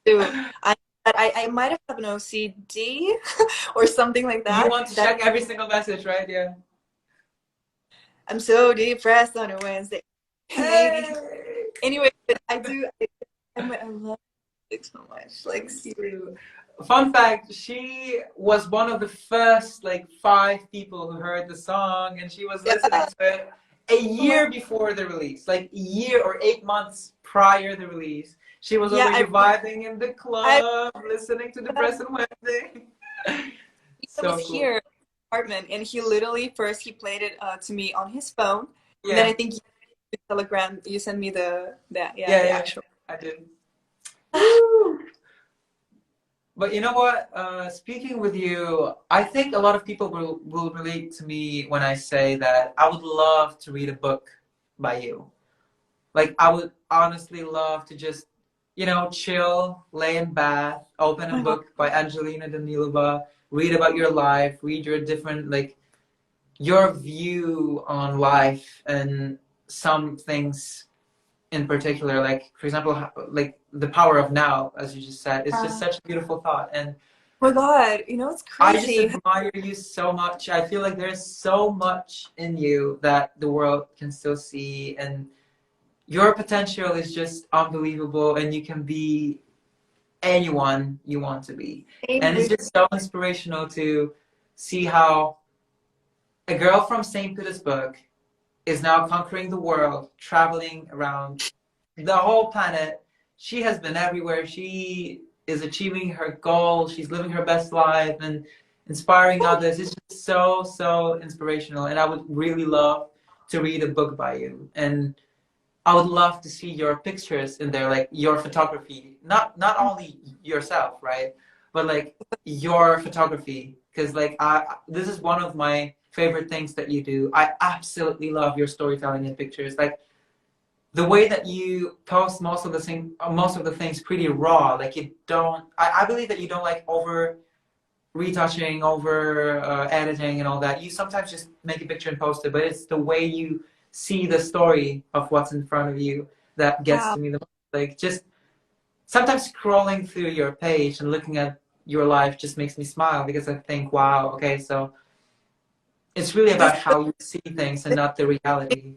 do. I might have an OCD or something like You that. want to That check every single message, right? Yeah. I'm so depressed on a Wednesday. Maybe. Hey! Anyway, but I do. I love music so much. Like, seriously. Fun fact, she was one of the first like 5 people who heard the song, and she was listening Yeah. to it a Oh my, year before the release, like a year or 8 months prior the release. She was yeah, already vibing in the I club, listening to Depressing Wednesday. I So was cool. here in the apartment, and he literally first he played it to me on his phone, and then I Yeah, think you, Telegram, you sent me yeah, the yeah, actual. I did. Woo! But you know what? Speaking with you, I think a lot of people will relate to me when I say that I would love to read a book by you. Like I would honestly love to just, chill, lay in bath, open Oh a my God. book by Angelina Danilova, read about your life, read your different like your view on life and some things in particular, like for example, like the power of now, as you just said, it's just Oh such a beautiful thought. And my God, you know it's I just crazy. admire you so much. I feel like there's so much in you that the world can still see, and your potential is just unbelievable, and you can be anyone you want to be. Same And it's with just so inspirational to see how a girl from St. Petersburg is now conquering the world, traveling around the whole planet, she has been everywhere. She is achieving her goal. She's living her best life and inspiring others. It's just so inspirational. And I would really love to read a book by you. And I would love to see your pictures in there, like your photography. Not only yourself, right? But like your photography. Because like this is one of my favorite things that you do. I absolutely love your storytelling in pictures. Like the way that you post most of the things pretty raw. Like you don't. I believe that you don't like over retouching, over editing, and all that. You sometimes just make a picture and post it, but it's the way you see the story of what's in front of you that gets Wow. to me the most. Like just sometimes scrolling through your page and looking at your life just makes me smile because I think, wow, okay, so it's really This about how you see things and not the reality.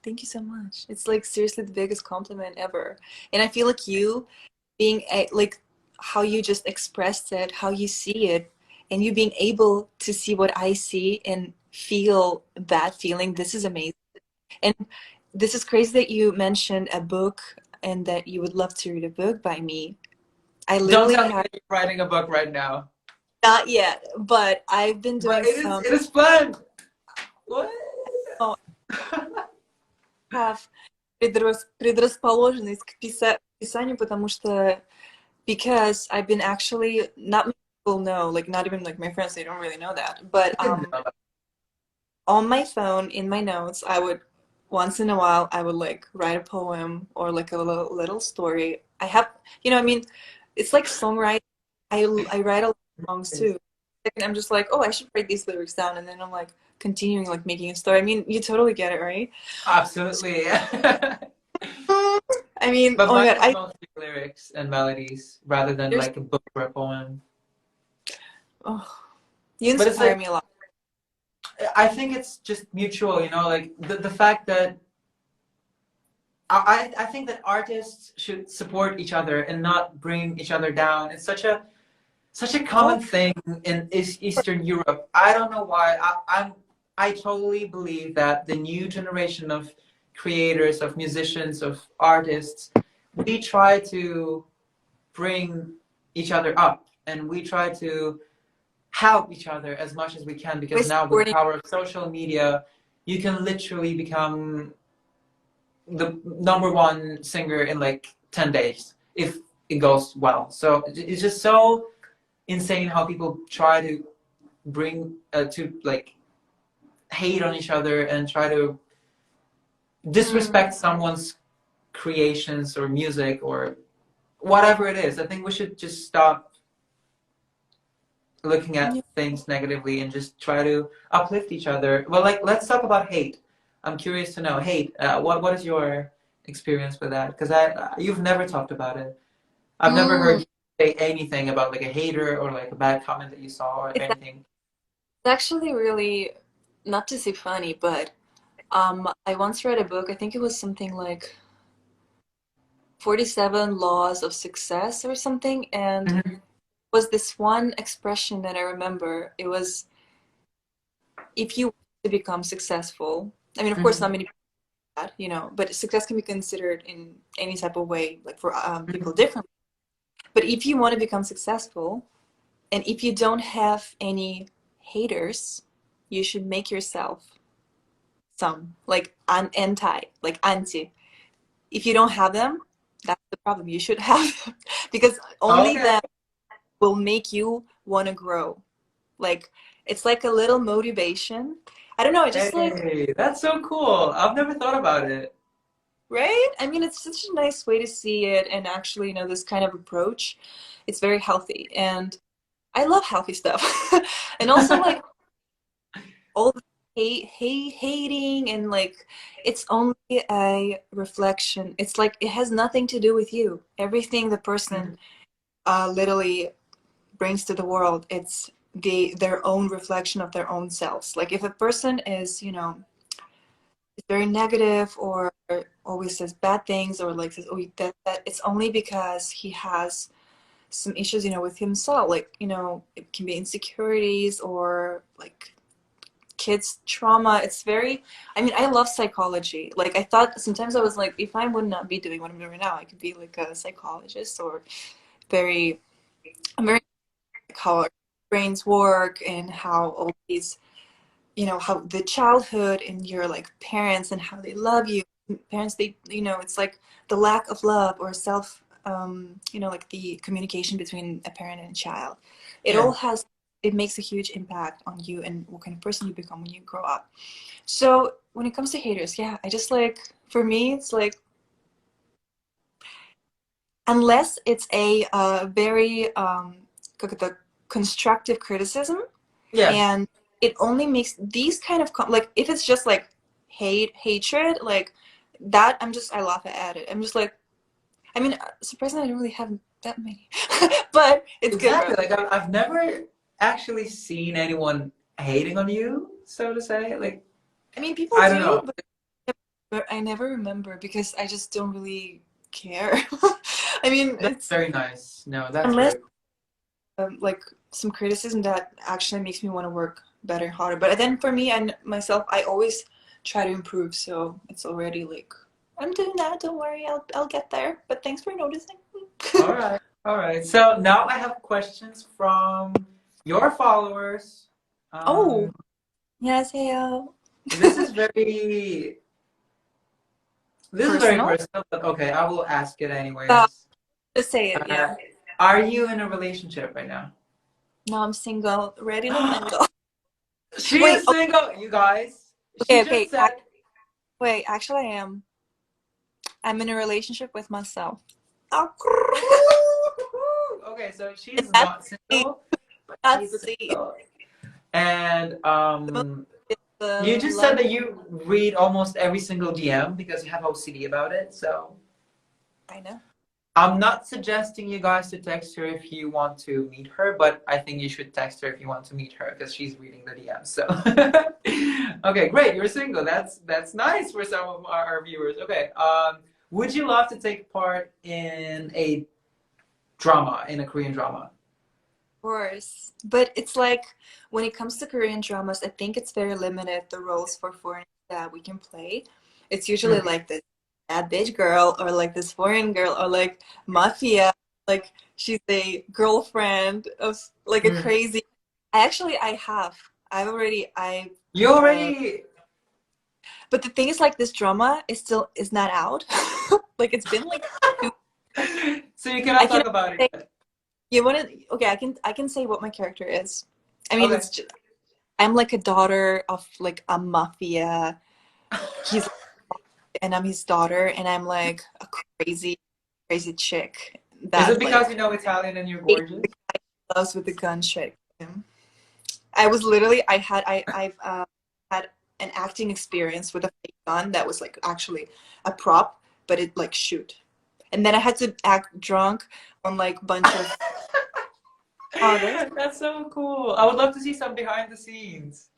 thank you so much. It's like seriously the biggest compliment ever. And I feel like you being like how you just expressed it, how you see it, and you being able to see what I see and feel that feeling. This is amazing. And this is crazy that you mentioned a book and that you would love to read a book by me. I Don't literally tell me have that you're writing a book right now. not yet, but I've been But doing some. it is planned. What? Oh, have предрасположенность к писанию, потому что because I've been actually not many people know, like not even like my friends, they don't really know that. But on my phone, in my notes, I would once in a while I would like write a poem or like a little story. I have, I mean, it's like songwriting. I write a lot of songs too. And I'm just like, oh, I should write these lyrics down, and then I'm like continuing like making a story. I mean, you totally get it, right? Absolutely. I mean, But oh my mine god, is mostly lyrics and melodies rather than there's like a book or a poem. oh, you But it's inspire like me a lot. I think it's just mutual, you know, like the fact that I think that artists should support each other and not bring each other down. It's such a Oh, common thing in Eastern Europe. I don't know why. I totally believe that the new generation of creators, of musicians, of artists, we try to bring each other up and we try to help each other as much as we can because always now with the supporting. power of social media, you can literally become the number one singer in like 10 days if it goes well. So it's just so insane how people try to bring to like hate on each other and try to Mm, disrespect someone's creations or music or whatever it is. I think we should just stop looking yeah. at things negatively and just try to uplift each other. Well, like let's talk about hate. I'm curious to know hate. What is your experience with that? Because you've never talked about it. I've never Mm, heard you say anything about like a hater or like a bad comment that you saw or it's anything. actually really not to say funny, but I once read a book. I think it was something like 47 Laws of Success or something, and Mhm. was this one expression that I remember. It was if you want to become successful. I mean, of course, Mhm. not many people do that, but success can be considered in any type of way, like for people Mhm. differently. But if you want to become successful, and if you don't have any haters, you should make yourself some, like like anti. If you don't have them, that's the problem. You should have them because only Okay. that will make you want to grow. Like it's like a little motivation. I don't know, I just like, Hey, that's so cool. I've never thought about it. right? I mean, it's such a nice way to see it, and actually, this kind of approach, it's very healthy, and I love healthy stuff. And also like all the hating and like it's only a reflection. It's like it has nothing to do with you. Everything the person literally brings to the world, it's their own reflection of their own selves. Like if a person is, very negative or always says bad things or like says, oh, that it's only because he has some issues, with himself. Like, it can be insecurities or like kids trauma. It's very, I mean, I love psychology. Like I thought sometimes I was like, if I would not be doing what I'm doing right now, I could be like a psychologist or very, I'm very how our brains work and how all these, you know, how the childhood and your like parents and how they love you. Parents, they, you know, it's like the lack of love or self, you know, like the communication between a parent and a child. It all has, it makes a huge impact on you and what kind of person you become when you grow up. So when it comes to haters, yeah, I just like, for me, it's like, unless it's a very constructive criticism, and it only makes these kind of like if it's just like hatred like that, I laugh at it. I'm just like, I mean, surprisingly I don't really have that many but it's exactly good. like I've never actually seen anyone hating on you, so to say. Like, I mean, people I don't do, know. but I never remember because I just don't really care. I mean, That's it's very nice. No, that's unless very like some criticism that actually makes me want to work better, harder. But then for me and myself, I always try to improve. So it's already like, I'm doing that. Don't worry, I'll get there. But thanks for noticing. all right. All right. So now I have questions from your followers. Oh, Um, yes, hey, this is very personal. personal, but okay, I will ask it Uh, anyways. just say it, Uh, yeah. are you in a relationship right now? No, I'm single, ready to mingle. She Wait, is single, you guys. She okay, just okay. said. Wait, actually, I am. I'm in a relationship with myself. Oh, Okay, so she's that's not the, single, but she's that's a the, single. And you the just said love. that you read almost every single DM because you have OCD about it. So I know. I'm not suggesting you guys to text her if you want to meet her, but I think you should text her if you want to meet her because she's reading the DMs. So okay, great, you're single. That's nice for some of our viewers. Okay, would you love to take part in a drama, in a Korean drama? Course. But it's like when it comes to Korean dramas, I think it's very limited the roles for foreigners that we can play. It's usually like this bad bitch girl or like this foreign girl or like mafia, like she's a girlfriend of like a crazy. You already. But the thing is like this drama is not out. Like it's been like So you I cannot can talk about it say yet. you want to okay, I can say what my character is. I mean, Okay. it's just, I'm like a daughter of like a mafia. He's and I'm his daughter, and I'm like a crazy, crazy chick Is it that because like you know Italian and you're gorgeous? loves with the gun trick. I was literally I've had an acting experience with a fake gun that was like actually a prop, but it like shoot, and then I had to act drunk on like bunch of others. That's so cool. I would love to see some behind the scenes.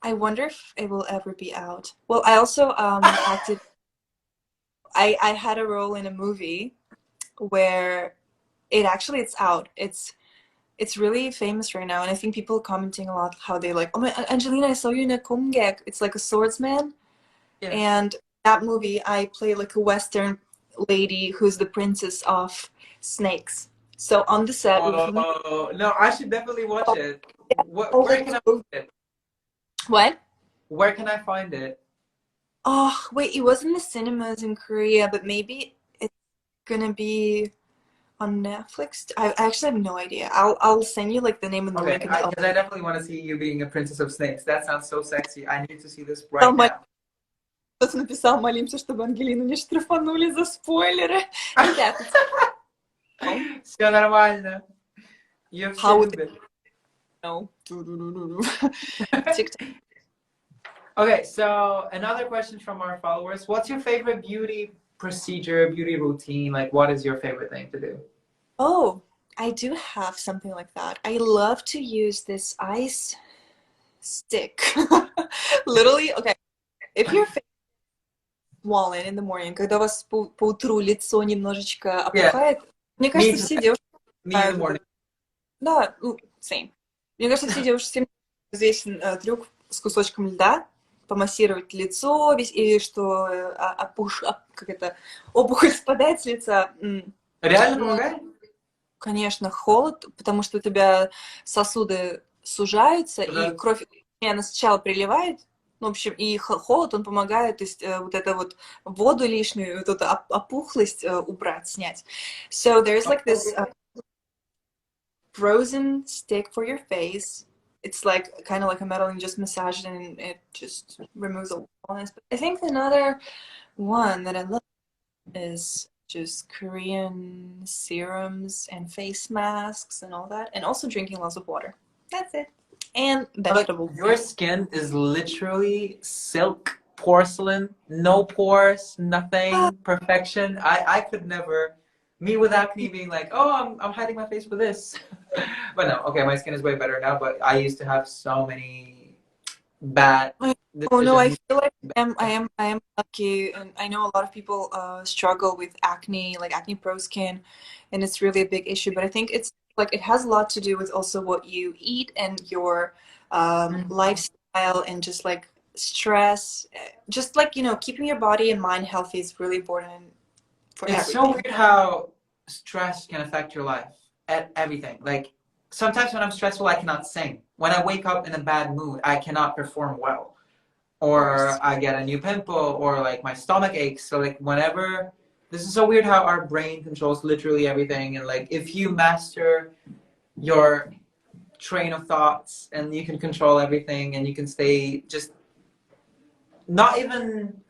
I wonder if it will ever be out. Well, I also acted. I had a role in a movie where it's out. It's really famous right now, and I think people are commenting a lot how they like, oh my Angelina, I saw you in a kumgek. It's like a swordsman, Yeah. and that movie I play like a Western lady who's the princess of snakes. So on the set we were filming. Oh no, I should definitely watch it. Oh, Where can I find it? what? Where can I find it? Oh wait, it was in the cinemas in Korea, but maybe it's gonna be on Netflix. I actually have no idea. I'll send you like the name and the Okay, link. And because I definitely want to see you being a princess of snakes. That sounds so sexy. I need to see this I'll right now. Кто-то написал, молимся, чтобы Ангелину не штрафанули за спойлеры. Ребята, Все нормально. Ее все how would they любят. know? TikTok. Okay, so another question from our followers. What's your favorite beauty procedure, beauty routine? Like, what is your favorite thing to do? Oh, I do have something like that. I love to use this ice stick. Literally, okay, if your face is swollen in the morning, когда у вас по утру лицо немножечко Yeah, опухает, мне me кажется, too. все девушки Me in the знают. morning. Да, same. Мне кажется, все девушки здесь трюк с кусочком льда, помассировать лицо, и что опухоль спадает с лица. Реально помогает? Конечно, холод, потому что у тебя сосуды сужаются, Да. и кровь, она сначала приливает, ну, в общем, и холод, он помогает, то есть вот это вот воду лишнюю, вот эту опухлость убрать, снять. So there's like this frozen stick for your face. It's like kind of like a metal, and you just massage it and it just removes the wellness. But I think another one that I love is just Korean serums and face masks and all that, and also drinking lots of water. That's it. And vegetables. Your skin is literally silk, porcelain, no pores, nothing, perfection. I could never, me with acne being like, oh, I'm hiding my face with this. But no, okay, my skin is way better now, but I used to have so many bad Oh no, I decisions. feel like I am lucky, and I know a lot of people struggle with acne, like acne prone skin, and it's really a big issue. But I think it's like it has a lot to do with also what you eat and your lifestyle, and just like stress, just like keeping your body and mind healthy is really important for It's everything. so weird how stress can affect your life at everything. Like sometimes when I'm stressful, I cannot sing. When I wake up in a bad mood, I cannot perform well. Or I get a new pimple, or like my stomach aches. So like whenever, this is so weird how our brain controls literally everything. And like if you master your train of thoughts and you can control everything and you can stay just not even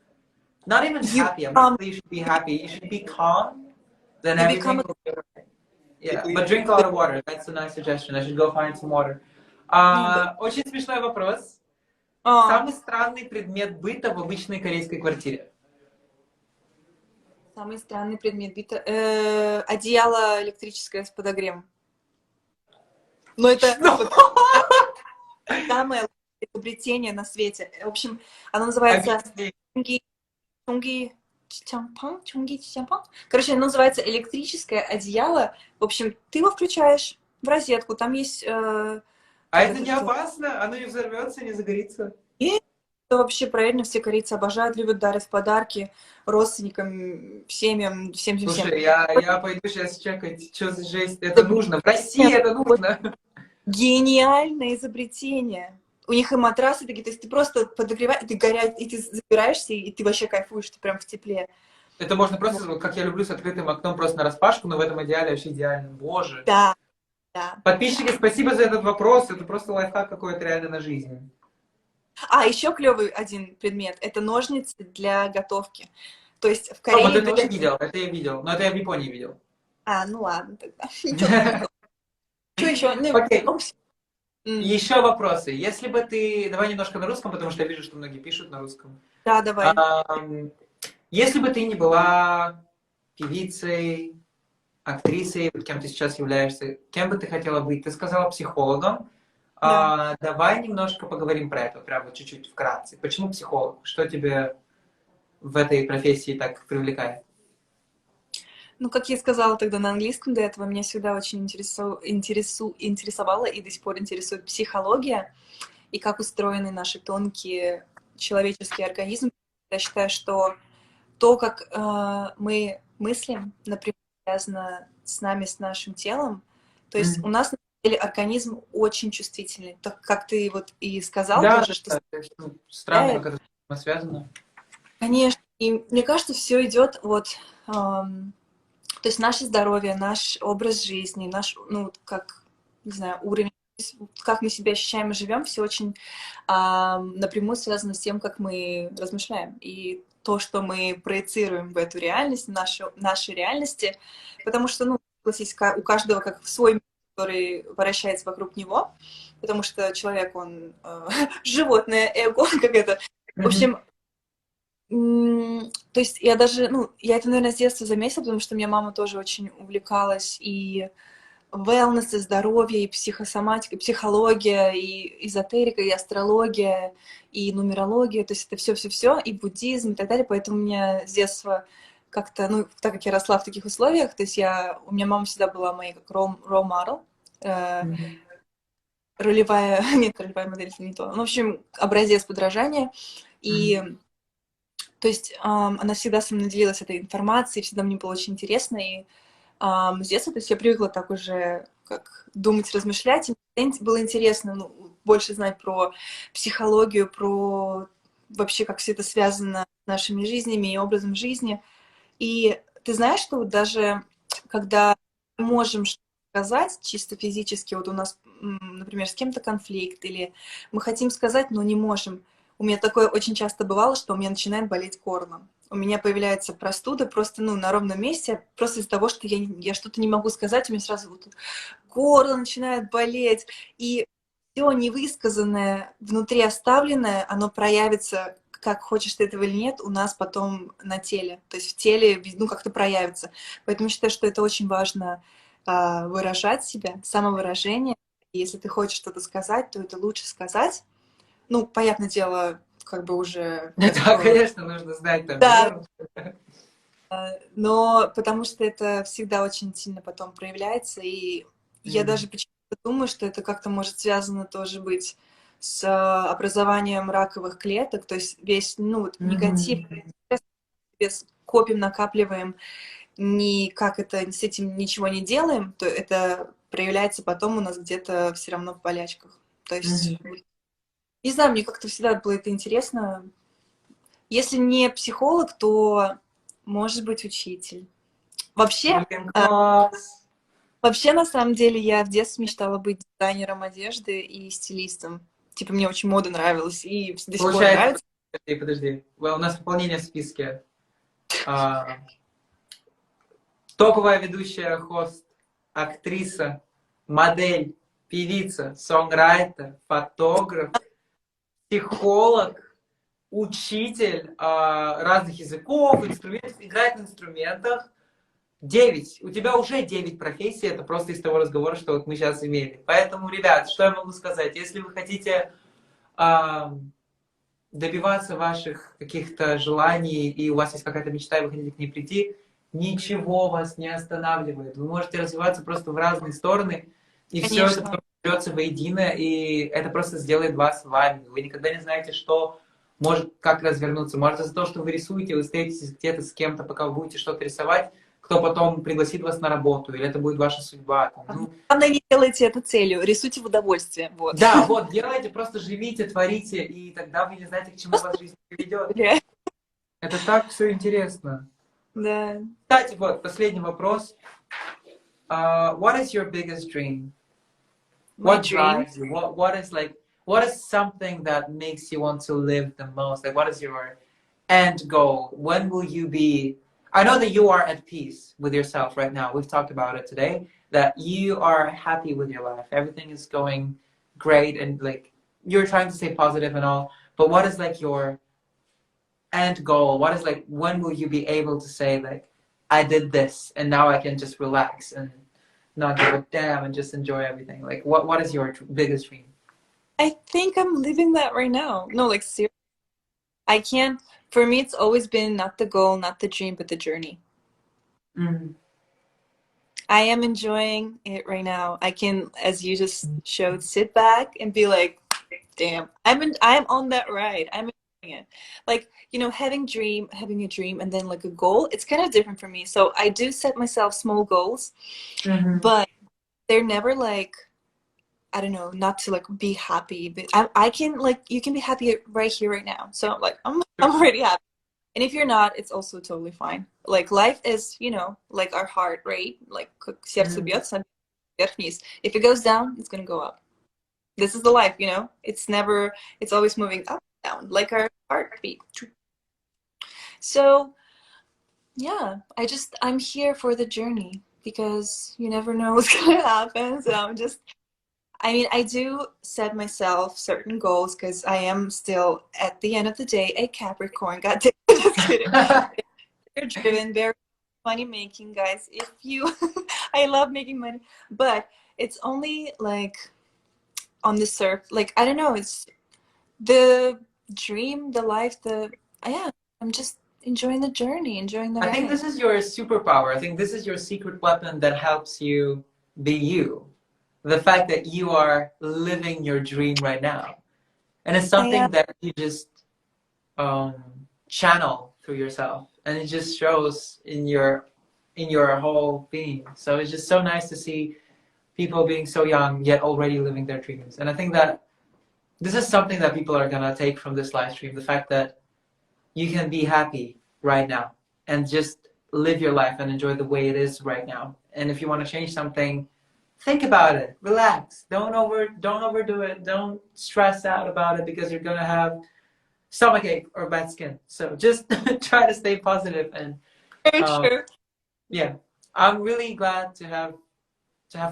happy. I'm not saying you should be happy. You should be calm. Then You everything become will be okay. Yeah, but drink a lot of water. That's a nice suggestion. I should go find some water. Очень смешной вопрос. Самый странный предмет быта в обычной корейской квартире. Самый странный предмет быта. Одеяло электрическое с подогревом. Но это самое изобретение на свете. В общем, оно называется чонги-чичампан. Короче, оно называется электрическое одеяло. В общем, ты его включаешь в розетку, там есть... А это не опасно? Оно не взорвется, не загорится? И это вообще правильно, все корейцы обожают, любят дарить подарки родственникам, семьям, всем. Слушай, я пойду сейчас чекать, что за жесть. Это нужно. В России это нужно. Гениальное изобретение. У них и матрасы такие, то есть ты просто подогреваешь, ты горять, и ты забираешься, и ты вообще кайфуешь, ты прям в тепле. Это можно просто, как я люблю, с открытым окном просто нараспашку, но в этом идеале вообще идеально. Боже. Да. Подписчики, спасибо за этот вопрос. Это просто лайфхак какой-то реально на жизнь. Еще клевый один предмет – это ножницы для готовки. То есть в Корее... Вот это я видел, но это я в Японии видел. Ну ладно тогда. Что еще? Окей. Еще вопросы. Если бы ты... Давай немножко на русском, потому что я вижу, что многие пишут на русском. Да, давай. Если бы ты не была певицей, актрисой, кем ты сейчас являешься, кем бы ты хотела быть? Ты сказала психологом. Да. Давай немножко поговорим про это, прям вот чуть-чуть вкратце. Почему психолог? Что тебе в этой профессии так привлекает? Ну, как я сказала тогда на английском до этого, меня всегда очень интересовала и до сих пор интересует психология и как устроены наши тонкие человеческие организмы. Я считаю, что то, как мы мыслим, например, связано с нами, с нашим телом. То есть у нас на самом деле организм очень чувствительный. Так как ты вот и сказал, да, тоже, что... Странно, как это связано. Конечно. И мне кажется, все идет вот... То есть наше здоровье, наш образ жизни, наш, как, не знаю, уровень, как мы себя ощущаем и живем, все очень напрямую связано с тем, как мы размышляем. И то, что мы проецируем в эту реальность, наши реальности, потому что, согласись, у каждого как свой мир, который вращается вокруг него, потому что человек, он животное, эго, как это. В общем, то есть я даже, я это, наверное, с детства заметила, потому что у меня мама тоже очень увлекалась и wellness, и здоровье, и психосоматика, и психология, и эзотерика, и астрология, и нумерология, то есть это все, и буддизм, и так далее, поэтому у меня с детства как-то, так как я росла в таких условиях, то есть у меня мама всегда была моей как role model, ролевая, нет, ролевая модель это не то. Ну, в общем, образец подражания. И, то есть, она всегда со мной делилась этой информацией, всегда мне было очень интересно. И с детства, то есть я привыкла так уже как думать, размышлять. И мне было интересно, ну, больше знать про психологию, про вообще, как все это связано с нашими жизнями и образом жизни. И ты знаешь, что вот даже когда мы можем что-то сказать чисто физически, вот у нас, например, с кем-то конфликт, или мы хотим сказать, но не можем. У меня такое очень часто бывало, что у меня начинает болеть горло. У меня появляется простуда просто, ну, на ровном месте, просто из-за того, что я что-то не могу сказать, у меня сразу вот горло начинает болеть, и все невысказанное, внутри оставленное, оно проявится, как хочешь ты этого или нет, у нас потом на теле. То есть в теле, ну, как-то проявится. Поэтому считаю, что это очень важно выражать себя, самовыражение. И если ты хочешь что-то сказать, то это лучше сказать. Ну, понятное дело, как бы уже... Да, конечно, нужно знать там Да, меру. но потому что это всегда очень сильно потом проявляется, и я даже почему-то думаю, что это как-то может связано тоже быть с образованием раковых клеток, то есть весь, ну, вот, негатив, без копим, накапливаем, никак это, с этим ничего не делаем, то это проявляется потом у нас где-то все равно в болячках. То есть, не знаю, мне как-то всегда было это интересно. Если не психолог, то, может быть, учитель. Вообще, Блин, класс. вообще, на самом деле, я в детстве мечтала быть дизайнером одежды и стилистом. Типа, мне очень мода нравилась и до сих пор Получается, нравится. подожди. У нас пополнение в списке. А, топовая ведущая, хост, актриса, модель, певица, сонграйтер, фотограф, психолог, учитель разных языков, инструментов, играет на инструментах. 9. У тебя уже 9 профессий, это просто из того разговора, что вот мы сейчас имели. Поэтому, ребят, что я могу сказать? Если вы хотите добиваться ваших каких-то желаний, и у вас есть какая-то мечта, и вы хотите к ней прийти, ничего вас не останавливает. Вы можете развиваться просто в разные стороны, и все это Конечно. берется воедино, и это просто сделает вас вами. Вы никогда не знаете, что может как развернуться. Может, из-за того, что вы рисуете, вы встретитесь где-то с кем-то, пока вы будете что-то рисовать, кто потом пригласит вас на работу, или это будет ваша судьба. Там, ну, Главное, не делайте это целью, рисуйте в удовольствие. Вот. да, вот, делайте, просто живите, творите, и тогда вы не знаете, к чему вас жизнь приведет. Это так все интересно. Да. Кстати, вот, последний вопрос. What is your biggest dream? My What dream. drives you? What is something that makes you want to live the most? Like, what is your end goal? When will you be? I know that you are at peace with yourself right now. We've talked about it today. That you are happy with your life. Everything is going great, and like you're trying to stay positive and all. But what is like your end goal? What is like? When will you be able to say like, I did this, and now I can just relax and not give a damn and just enjoy everything? Like, what is your biggest dream? I think I'm living that right now. No, like, seriously. I can't, for me, it's always been not the goal, not the dream, but the journey. I am enjoying it right now. I can, as you just showed, sit back and be like, damn, I'm on that ride. I'm enjoying it. Like, you know, having a dream and then like a goal, it's kind of different for me. So I do set myself small goals, but they're never like, I don't know, not to like be happy, but I can like, you can be happy right here, right now. So like, I'm already happy. And if you're not, it's also totally fine. Like life is, you know, like our heart rate, like сердце бьется вверх-вниз. If it goes down, it's gonna go up. This is the life, you know. It's always moving up and down, like our heartbeat. So yeah, I'm here for the journey because you never know what's gonna happen. So I do set myself certain goals because I am still, at the end of the day, a Capricorn. God damn, just kidding. They're driven, very money making, guys. If you, I love making money, but it's only like on the surf. Like, I don't know, it's the dream, the life, yeah, I'm just enjoying the journey, enjoying the ride. I think this is your superpower. I think this is your secret weapon that helps you be you. the fact that you are living your dream right now. And it's something that you just channel through yourself, and it just shows in your whole being. So it's just so nice to see people being so young yet already living their dreams. And I think that this is something that people are gonna take from this live stream, the fact that you can be happy right now and just live your life and enjoy the way it is right now. And if you want to change something, think about it, relax, don't overdo it, don't stress out about it, because you're gonna have stomachache or bad skin. So just try to stay positive. And yeah, I'm really glad to have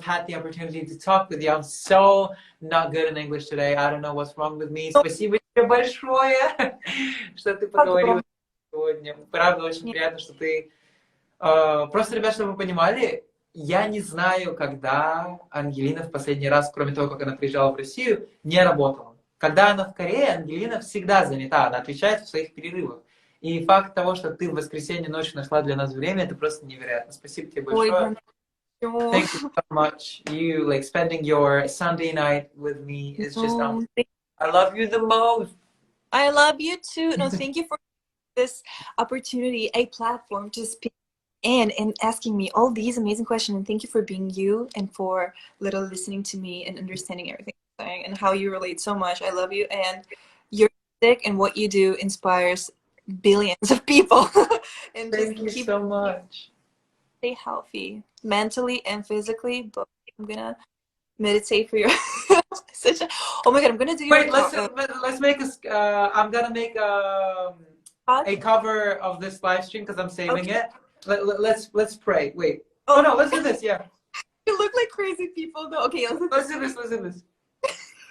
had the opportunity to talk with you. I'm so not good in English today. I don't know what's wrong with me. Спасибо тебе большое, что ты поговорила сегодня. Правда, очень приятно, что ты... Просто, ребят, чтобы вы понимали, я не знаю, когда Ангелина в последний раз, кроме того, как она приезжала в Россию, не работала. Когда она в Корее, Ангелина всегда занята, она отвечает в своих перерывах. И факт того, что ты в воскресенье ночью нашла для нас время, это просто невероятно. Спасибо тебе большое. Thank you so much. You like spending your Sunday night with me is just I love you the most. I love you too. No, thank you for this opportunity, a platform to speak and asking me all these amazing questions. And thank you for being you and for little listening to me and understanding everything I'm saying and how you relate so much. I love you, and your music and what you do inspires billions of people. And thank you so much. Stay healthy mentally and physically, but I'm gonna meditate for your oh my god, I'm gonna do wait, let's make a I'm gonna make a cover of this live stream because I'm saving it. Let's pray. Wait, oh no, let's do this. Yeah, you look like crazy people though. Okay, let's do this.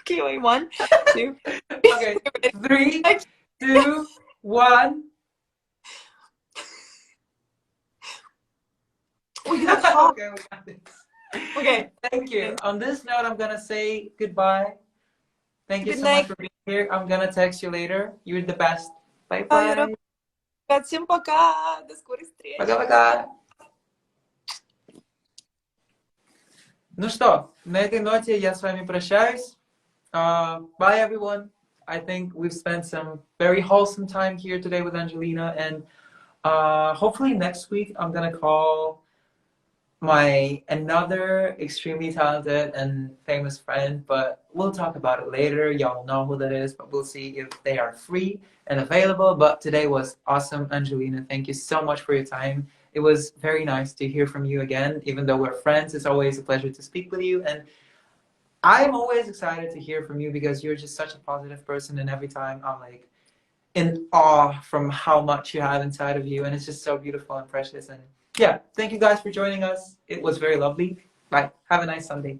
Okay, wait, 1 2 okay, 3 2 1. We got talk. Okay, we got this. Okay. Thank you. On this note, I'm gonna say goodbye. Thank you so much for being here. I'm gonna text you later. You're the best. Bye bye. Всем пока. До скорой встречи. Пока-пока. Ну что, на этой ноте я с вами прощаюсь. Bye everyone. I think we've spent some very wholesome time here today with Angelina, and hopefully next week I'm gonna call my another extremely talented and famous friend, but we'll talk about it later. Y'all know who that is, but we'll see if they are free and available. But today was awesome. Angelina, thank you so much for your time. It was very nice to hear from you again. Even though we're friends, it's always a pleasure to speak with you, and I'm always excited to hear from you because you're just such a positive person, and every time I'm like in awe from how much you have inside of you, and it's just so beautiful and precious. And yeah, thank you guys for joining us. It was very lovely. Bye. Have a nice Sunday.